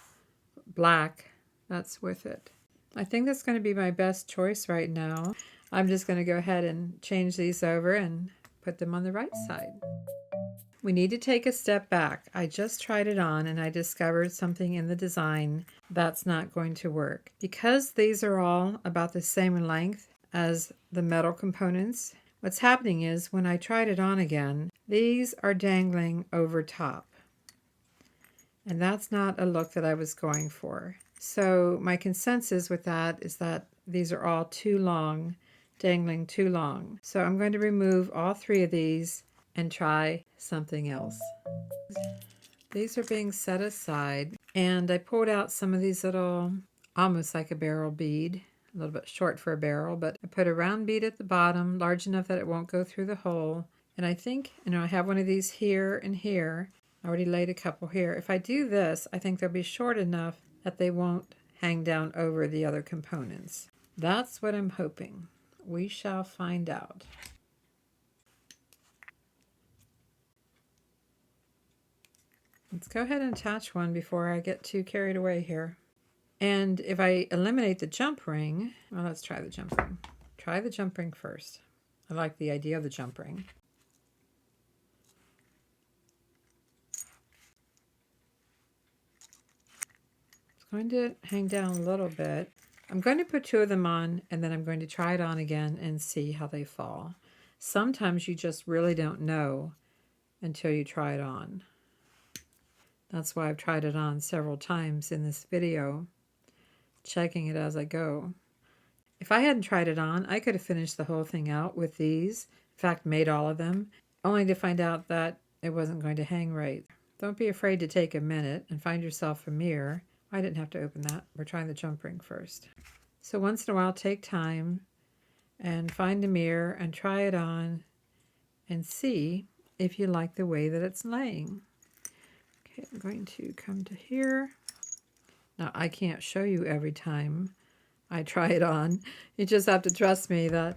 black that's with it. I think that's going to be my best choice right now. I'm just going to go ahead and change these over and put them on the right side. We need to take a step back. I just tried it on and I discovered something in the design that's not going to work. Because these are all about the same length as the metal components, what's happening is when I tried it on again, these are dangling over top. And that's not a look that I was going for. So my consensus with that is that these are all too long, dangling too long. So I'm going to remove all three of these and try something else. These are being set aside, and I pulled out some of these little, almost like a barrel bead, a little bit short for a barrel, but I put a round bead at the bottom, large enough that it won't go through the hole. And I think, you know, I have one of these here and here. I already laid a couple here. If I do this, I think they'll be short enough that they won't hang down over the other components. That's what I'm hoping. We shall find out. Let's go ahead and attach one before I get too carried away here. And if I eliminate the jump ring, well, let's try the jump ring. Try the jump ring first. I like the idea of the jump ring. It's going to hang down a little bit. I'm going to put two of them on, and then I'm going to try it on again and see how they fall. Sometimes you just really don't know until you try it on. That's why I've tried it on several times in this video, checking it as I go. If I hadn't tried it on, I could have finished the whole thing out with these. In fact, made all of them, only to find out that it wasn't going to hang right. Don't be afraid to take a minute and find yourself a mirror. I didn't have to open that. We're trying the jump ring first. So once in a while, take time and find a mirror and try it on and see if you like the way that it's laying. Okay, I'm going to come to here. Now, I can't show you every time I try it on. You just have to trust me that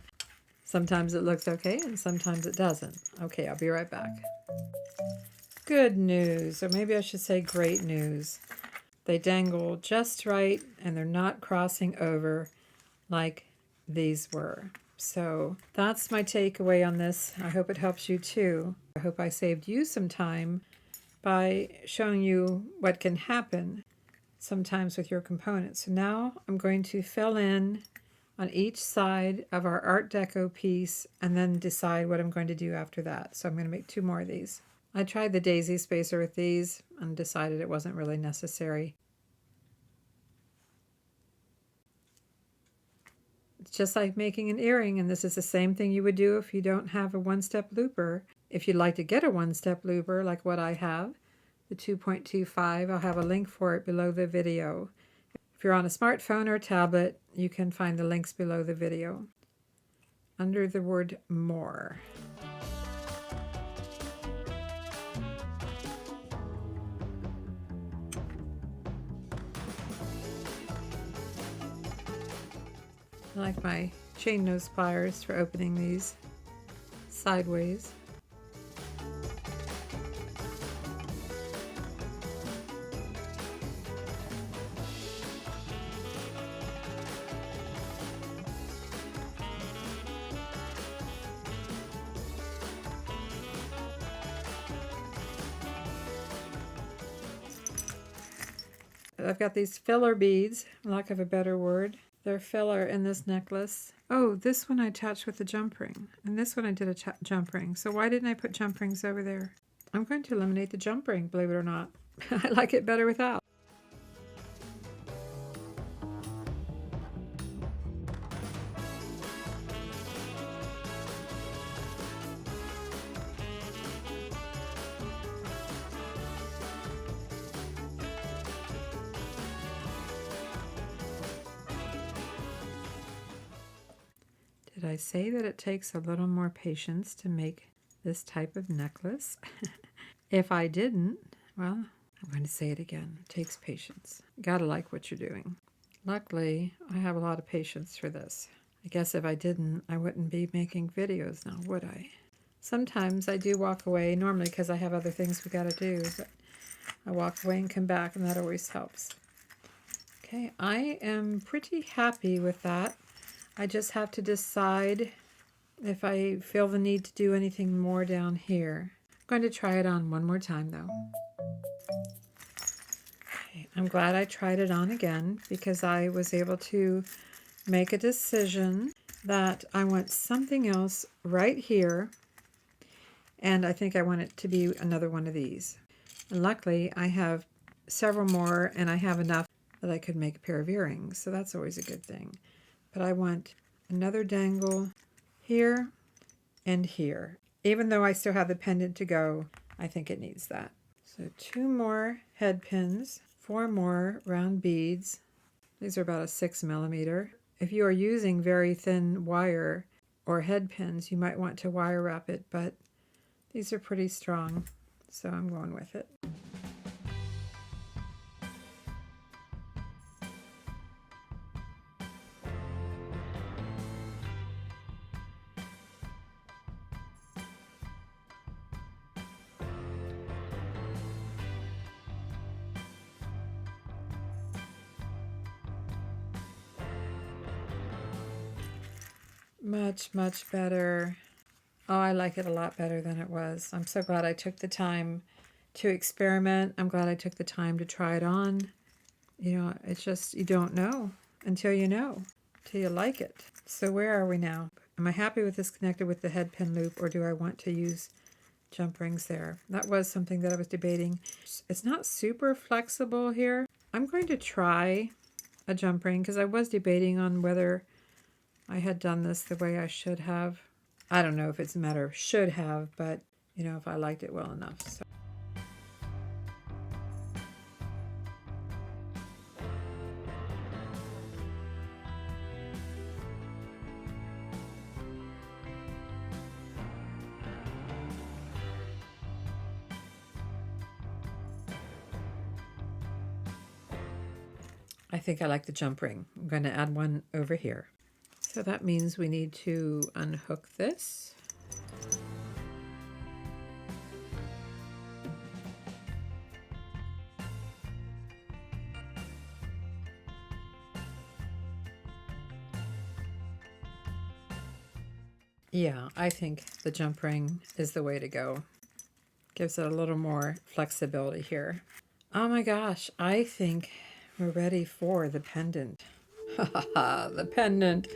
sometimes it looks okay and sometimes it doesn't. Okay, I'll be right back. Good news, or maybe I should say great news. They dangle just right and they're not crossing over like these were. So that's my takeaway on this. I hope it helps you too. I hope I saved you some time by showing you what can happen sometimes with your components. So now I'm going to fill in on each side of our Art Deco piece and then decide what I'm going to do after that. So I'm going to make two more of these. I tried the daisy spacer with these and decided it wasn't really necessary. It's just like making an earring, and this is the same thing you would do if you don't have a one-step looper. If you'd like to get a one-step looper like what I have, the 2.25, I'll have a link for it below the video. If you're on a smartphone or a tablet, you can find the links below the video under the word more. I like my chain nose pliers for opening these sideways. I've got these filler beads, for lack of a better word. They're filler in this necklace. Oh, this one I attached with the jump ring, and this one I did a jump ring. So why didn't I put jump rings over there? I'm going to eliminate the jump ring, believe it or not. I like it better without. Did I say that it takes a little more patience to make this type of necklace? If I didn't, well, I'm going to say it again. It takes patience. You gotta like what you're doing. Luckily, I have a lot of patience for this. I guess if I didn't, I wouldn't be making videos now, would I? Sometimes I do walk away, normally because I have other things we gotta do, but I walk away and come back, and that always helps. Okay, I am pretty happy with that. I just have to decide if I feel the need to do anything more down here. I'm going to try it on one more time though. Okay, I'm glad I tried it on again because I was able to make a decision that I want something else right here, and I think I want it to be another one of these. And luckily I have several more, and I have enough that I could make a pair of earrings, so that's always a good thing. But I want another dangle here and here. Even though I still have the pendant to go, I think it needs that. So 2 more head pins, 4 more round beads. These are about a 6 millimeter. If you are using very thin wire or head pins, you might want to wire wrap it, but these are pretty strong, so I'm going with it. Much, much better. Oh, I like it a lot better than it was. I'm so glad I took the time to experiment. I'm glad I took the time to try it on. You know, it's just, you don't know until you know, till you like it. So where are we now? Am I happy with this connected with the head pin loop, or do I want to use jump rings there? That was something that I was debating. It's not super flexible here. I'm going to try a jump ring because I was debating on whether I had done this the way I should have. I don't know if it's a matter of should have, but you know, if I liked it well enough. So. I think I like the jump ring. I'm going to add one over here. So that means we need to unhook this. Yeah, I think the jump ring is the way to go. Gives it a little more flexibility here. Oh my gosh, I think we're ready for the pendant. The pendant.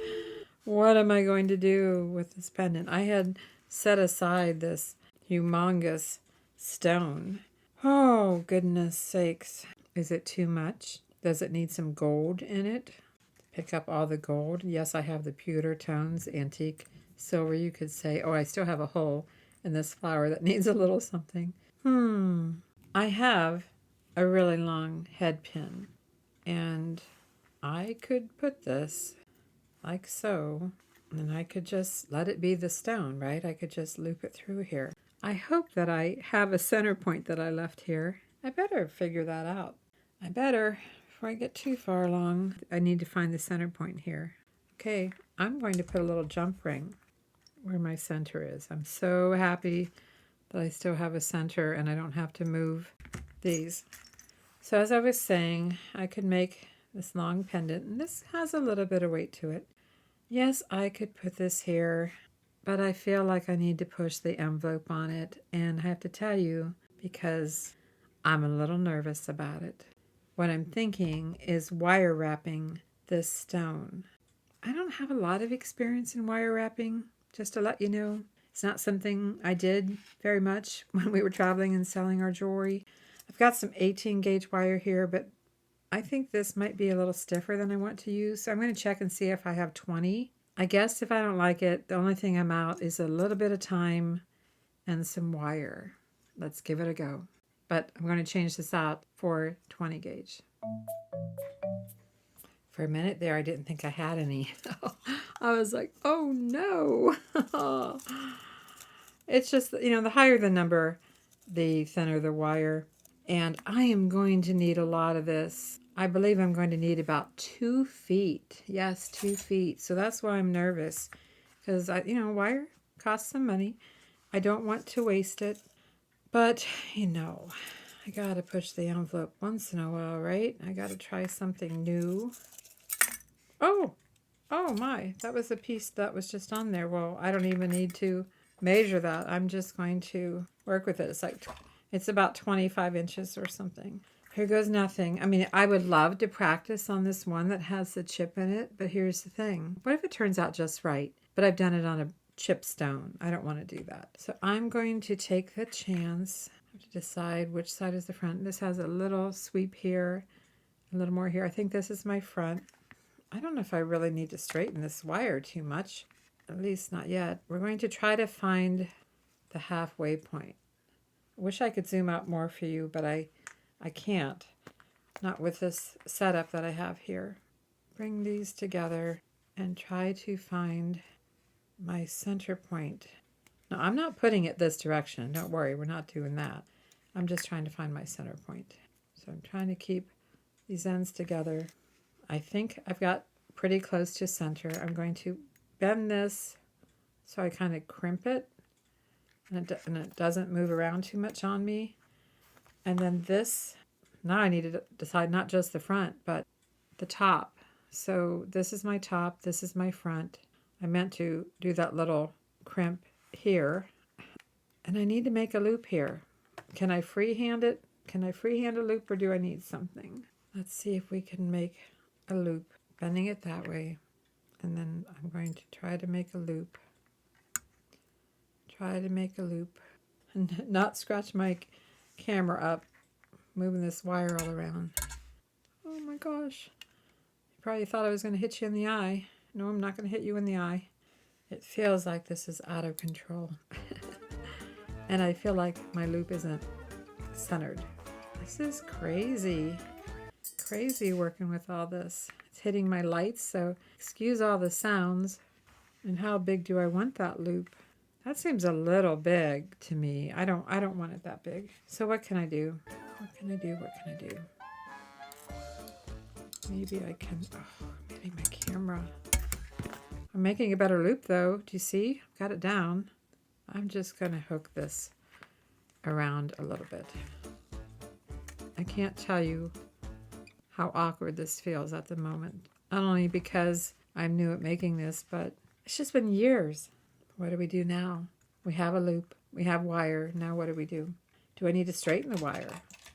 What am I going to do with this pendant? I had set aside this humongous stone. Oh, goodness sakes. Is it too much? Does it need some gold in it? Pick up all the gold. Yes, I have the pewter tones, antique silver, you could say. Oh, I still have a hole in this flower that needs a little something. I have a really long head pin, and I could put this like so, and I could just let it be the stone, right? I could just loop it through here. I hope that I have a center point that I left here. I better figure that out. I better, before I get too far along. I need to find the center point here. Okay, I'm going to put a little jump ring where my center is. I'm so happy that I still have a center and I don't have to move these. So as I was saying, I could make this long pendant, and this has a little bit of weight to it. Yes, I could put this here, but I feel like I need to push the envelope on it, and I have to tell you, because I'm a little nervous about it. What I'm thinking is wire wrapping this stone. I don't have a lot of experience in wire wrapping, just to let you know. It's not something I did very much when we were traveling and selling our jewelry. I've got some 18 gauge wire here, but I think this might be a little stiffer than I want to use. So I'm going to check and see if I have 20. I guess if I don't like it, the only thing I'm out is a little bit of time and some wire. Let's give it a go. But I'm going to change this out for 20 gauge. For a minute there, I didn't think I had any. I was like, oh no. It's just, the higher the number, the thinner the wire. And I am going to need a lot of this. I believe I'm going to need about 2 feet. Yes, 2 feet. So that's why I'm nervous. Because, wire costs some money. I don't want to waste it. But, I got to push the envelope once in a while, right? I got to try something new. Oh my. That was a piece that was just on there. Well, I don't even need to measure that. I'm just going to work with it. It's about 25 inches or something. Here goes nothing. I mean, I would love to practice on this one that has the chip in it, but here's the thing. What if it turns out just right? But I've done it on a chip stone. I don't want to do that. So I'm going to take the chance. I have to decide which side is the front. This has a little sweep here, a little more here. I think this is my front. I don't know if I really need to straighten this wire too much. At least not yet. We're going to try to find the halfway point. I wish I could zoom out more for you, but I can't. Not with this setup that I have here. Bring these together and try to find my center point. Now, I'm not putting it this direction. Don't worry, we're not doing that. I'm just trying to find my center point. So I'm trying to keep these ends together. I think I've got pretty close to center. I'm going to bend this so I kind of crimp it and it doesn't move around too much on me. And then this, now I need to decide not just the front, but the top. So this is my top, this is my front. I meant to do that little crimp here. And I need to make a loop here. Can I freehand it? Can I freehand a loop or do I need something? Let's see if we can make a loop. Bending it that way. And then I'm going to try to make a loop. Try to make a loop. And not scratch my camera up. Moving this wire all around. Oh my gosh. You probably thought I was going to hit you in the eye. No, I'm not going to hit you in the eye. It feels like this is out of control. And I feel like my loop isn't centered. This is crazy. Crazy working with all this. It's hitting my lights, so excuse all the sounds. And how big do I want that loop? That seems a little big to me. I don't want it that big. So what can I do? What can I do? What can I do? Maybe I can, maybe my camera. I'm making a better loop though. Do you see? Got it down. I'm just going to hook this around a little bit. I can't tell you how awkward this feels at the moment. Not only because I'm new at making this, but it's just been years. What do we do now? We have a loop. We have wire. Now what do we do? Do I need to straighten the wire?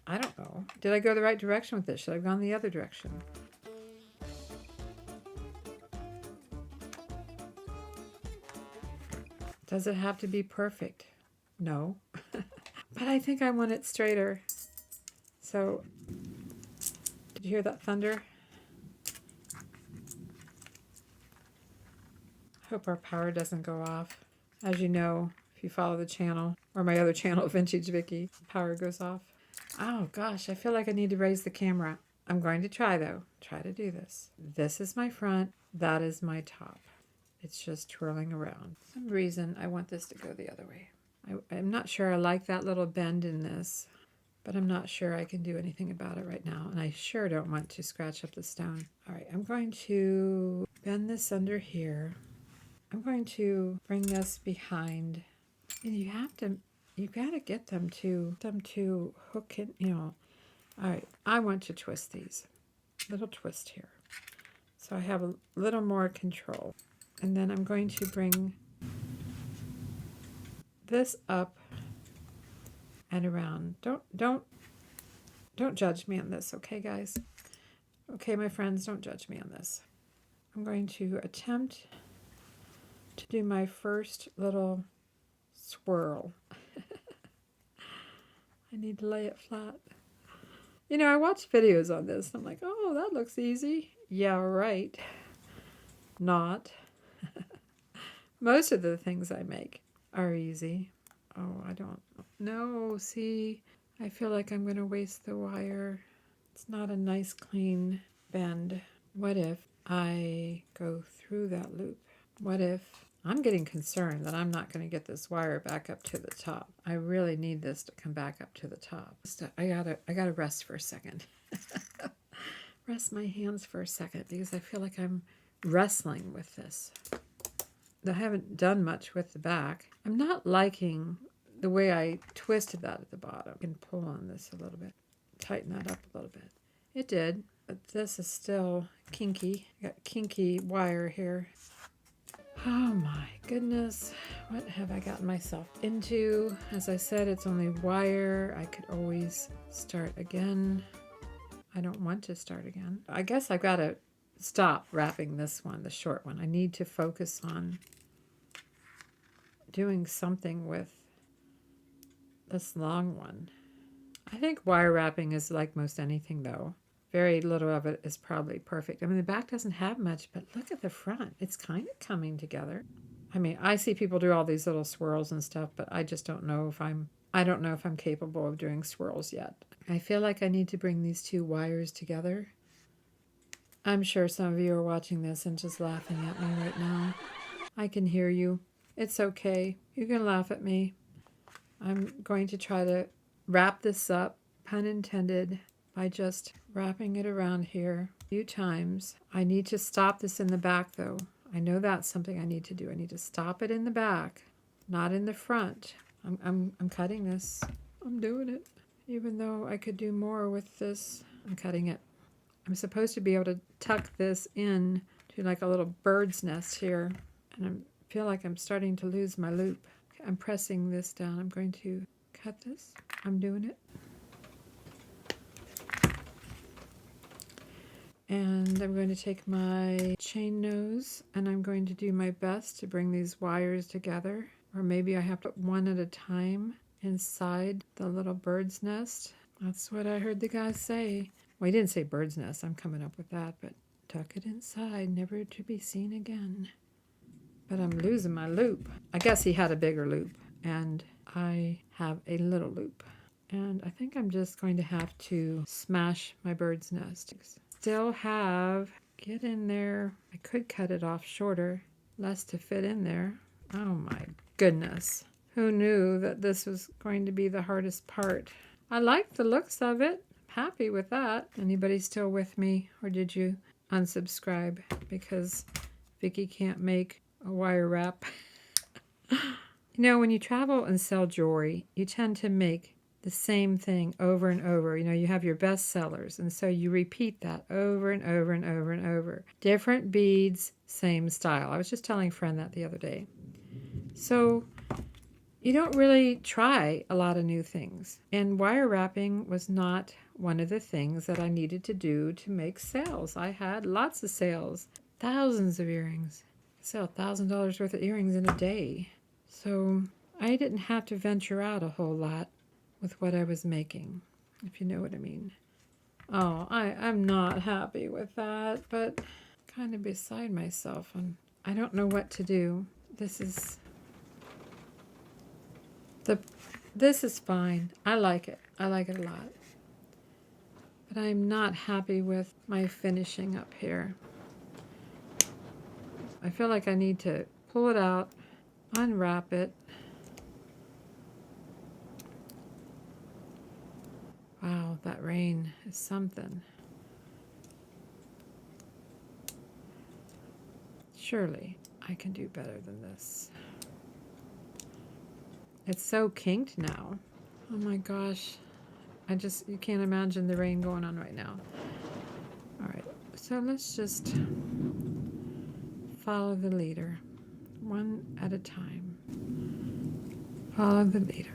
I don't know. Did I go the right direction with this? Should I have gone the other direction? Does it have to be perfect? No. But I think I want it straighter. So, did you hear that thunder? I hope our power doesn't go off. As you know, if you follow the channel, or my other channel, Vintage Vicky, power goes off. Oh gosh, I feel like I need to raise the camera. I'm going to try though. Try to do this. This is my front. That is my top. It's just twirling around. For some reason, I want this to go the other way. I'm not sure I like that little bend in this, but I'm not sure I can do anything about it right now. And I sure don't want to scratch up the stone. All right, I'm going to bend this under here. I'm going to bring this behind. And you gotta get them to hook in, you know. All right, I want to twist these. Little twist here. So I have a little more control. And then I'm going to bring this up and around. Don't judge me on this, okay, guys? Okay, my friends, don't judge me on this. I'm going to attempt to do my first little swirl. I need to lay it flat. You know, I watch videos on this. I'm like, oh, that looks easy. Yeah, right. Not. Most of the things I make are easy. Oh, I don't. No, see, I feel like I'm going to waste the wire. It's not a nice, clean bend. What if I go through that loop? What if I'm getting concerned that I'm not going to get this wire back up to the top? I really need this to come back up to the top. I gotta rest for a second. Rest my hands for a second because I feel like I'm wrestling with this. I haven't done much with the back. I'm not liking the way I twisted that at the bottom. I can pull on this a little bit, tighten that up a little bit. It did, but this is still kinky. I got kinky wire here. Oh my goodness, what have I gotten myself into? As I said, it's only wire. I could always start again. I don't want to start again. I guess I've got to stop wrapping this one, the short one. I need to focus on doing something with this long one. I think wire wrapping is like most anything though. Very little of it is probably perfect. I mean, the back doesn't have much, but look at the front. It's kind of coming together. I mean, I see people do all these little swirls and stuff, but I just don't know if I don't know if I'm capable of doing swirls yet. I feel like I need to bring these two wires together. I'm sure some of you are watching this and just laughing at me right now. I can hear you. It's okay. You can laugh at me. I'm going to try to wrap this up, pun intended, by just wrapping it around here a few times. I need to stop this in the back though. I know that's something I need to do. I need to stop it in the back, not in the front. I'm cutting this. I'm doing it. Even though I could do more with this, I'm cutting it. I'm supposed to be able to tuck this in to like a little bird's nest here. And I feel like I'm starting to lose my loop. I'm pressing this down. I'm going to cut this. I'm doing it. And I'm going to take my chain nose and I'm going to do my best to bring these wires together. Or maybe I have to put one at a time inside the little bird's nest. That's what I heard the guy say. Well, he didn't say bird's nest. I'm coming up with that, but tuck it inside, never to be seen again. But I'm losing my loop. I guess he had a bigger loop and I have a little loop. And I think I'm just going to have to smash my bird's nest. Still have, get in there. I could cut it off shorter, less to fit in there. Oh my goodness. Who knew that this was going to be the hardest part? I like the looks of it. Happy with that. Anybody still with me, or did you unsubscribe because Vicky can't make a wire wrap? You know, when you travel and sell jewelry, you tend to make the same thing over and over. You know, you have your best sellers, and so you repeat that over and over and over and over. Different beads, same style. I was just telling a friend that the other day. So you don't really try a lot of new things. And wire wrapping was not one of the things that I needed to do to make sales. I had lots of sales, thousands of earrings. I sell $1,000 worth of earrings in a day. So I didn't have to venture out a whole lot with what I was making, if you know what I mean. Oh, I'm not happy with that, but kind of beside myself, and I don't know what to do. This is fine. I like it. I like it a lot. But I'm not happy with my finishing up here. I feel like I need to pull it out, unwrap it, Wow, that rain is something. Surely I can do better than this. It's so kinked now. Oh my gosh. You can't imagine the rain going on right now. All right, so let's just follow the leader, one at a time. Follow the leader.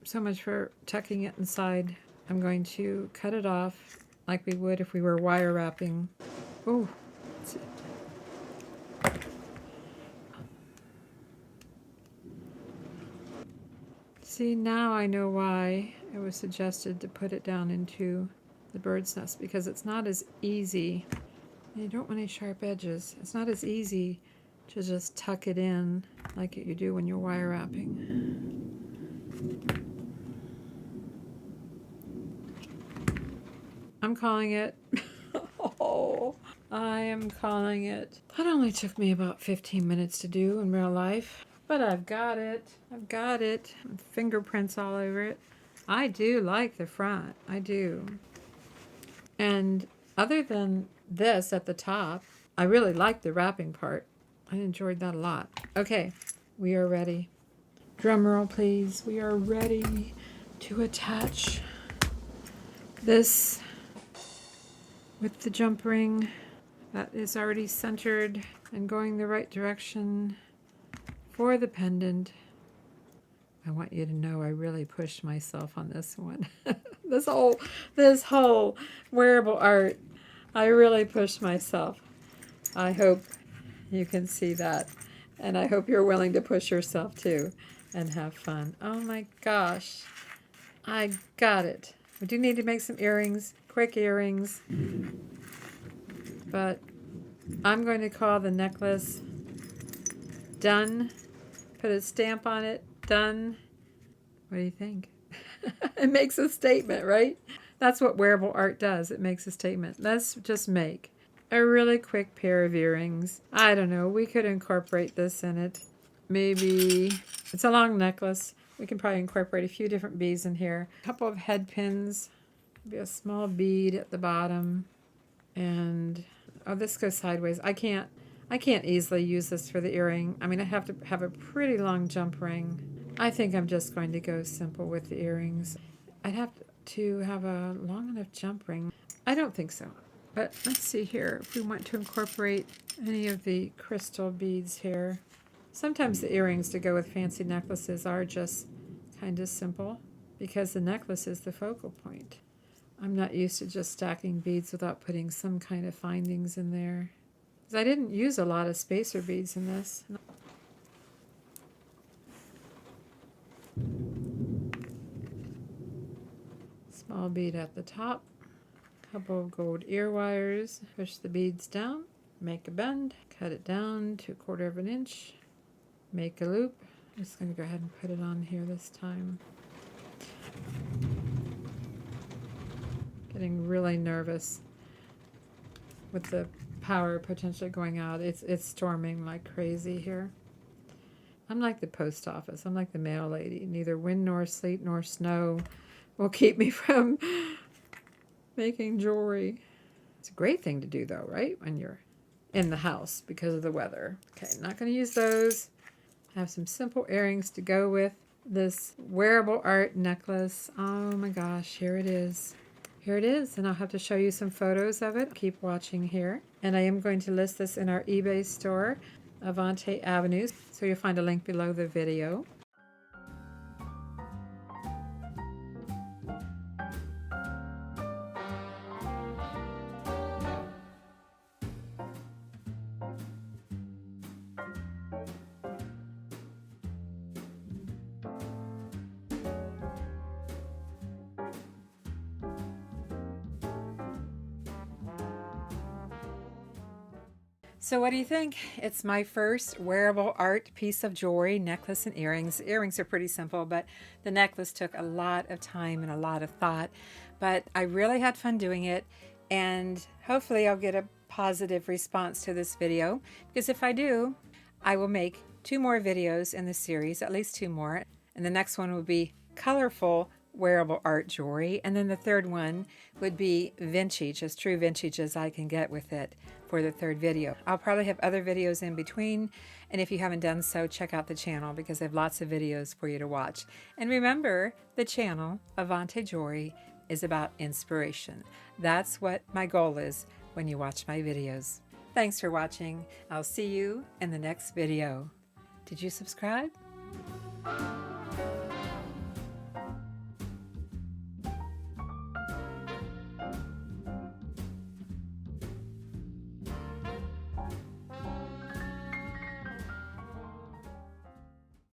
So much for tucking it inside. I'm going to cut it off like we would if we were wire wrapping. Oh, see, now I know why it was suggested to put it down into the bird's nest, because it's not as easy. You don't want any sharp edges. It's not as easy to just tuck it in like you do when you're wire wrapping. I'm calling it. Oh, I am calling it. That only took me about 15 minutes to do in real life, but I've got it. I've got it. Fingerprints all over it. I do like the front. I do. And other than this at the top, I really like the wrapping part. I enjoyed that a lot. Okay, we are ready. Drum roll, please. We are ready to attach this with the jump ring that is already centered and going the right direction for the pendant. I want you to know I really pushed myself on this one. this whole wearable art, I really pushed myself. I hope you can see that, and I hope you're willing to push yourself too and have fun. Oh my gosh, I got it. We do need to make some earrings, quick earrings, but I'm going to call the necklace done. Put a stamp on it, done. What do you think? It makes a statement, right? That's what wearable art does. It makes a statement. Let's just make a really quick pair of earrings. I don't know. We could incorporate this in it. Maybe it's a long necklace. We can probably incorporate a few different beads in here. A couple of head pins. Maybe a small bead at the bottom. And oh, this goes sideways. I can't easily use this for the earring. I mean, I have to have a pretty long jump ring. I think I'm just going to go simple with the earrings. I'd have to have a long enough jump ring. I don't think so. But let's see here if we want to incorporate any of the crystal beads here. Sometimes the earrings to go with fancy necklaces are just kind of simple because the necklace is the focal point. I'm not used to just stacking beads without putting some kind of findings in there. Because I didn't use a lot of spacer beads in this. Small bead at the top. Couple of gold ear wires. Push the beads down. Make a bend. Cut it down to 1/4 of an inch. Make a loop. I'm just going to go ahead and put it on here this time. Getting really nervous with the power potentially going out. It's storming like crazy here. I'm like the post office. I'm like the mail lady. Neither wind nor sleet nor snow will keep me from making jewelry. It's a great thing to do though, right? When you're in the house because of the weather. Okay, not going to use those. I have some simple earrings to go with this wearable art necklace. Oh my gosh, here it is. Here it is, and I'll have to show you some photos of it. Keep watching here. And I am going to list this in our eBay store, Avante Avenues, so you'll find a link below the video. So what do you think? It's my first wearable art piece of jewelry, necklace and earrings. The earrings are pretty simple, but the necklace took a lot of time and a lot of thought. But I really had fun doing it. And hopefully I'll get a positive response to this video, because if I do, I will make 2 more videos in the series, at least 2 more. And the next one will be colorful wearable art jewelry, and then the third one would be vintage, as true vintage as I can get with it for the third video. I'll probably have other videos in between, and if you haven't done so, check out the channel because I have lots of videos for you to watch. And remember, the channel, Avante Jewelry, is about inspiration. That's what my goal is when you watch my videos. Thanks for watching. I'll see you in the next video. Did you subscribe?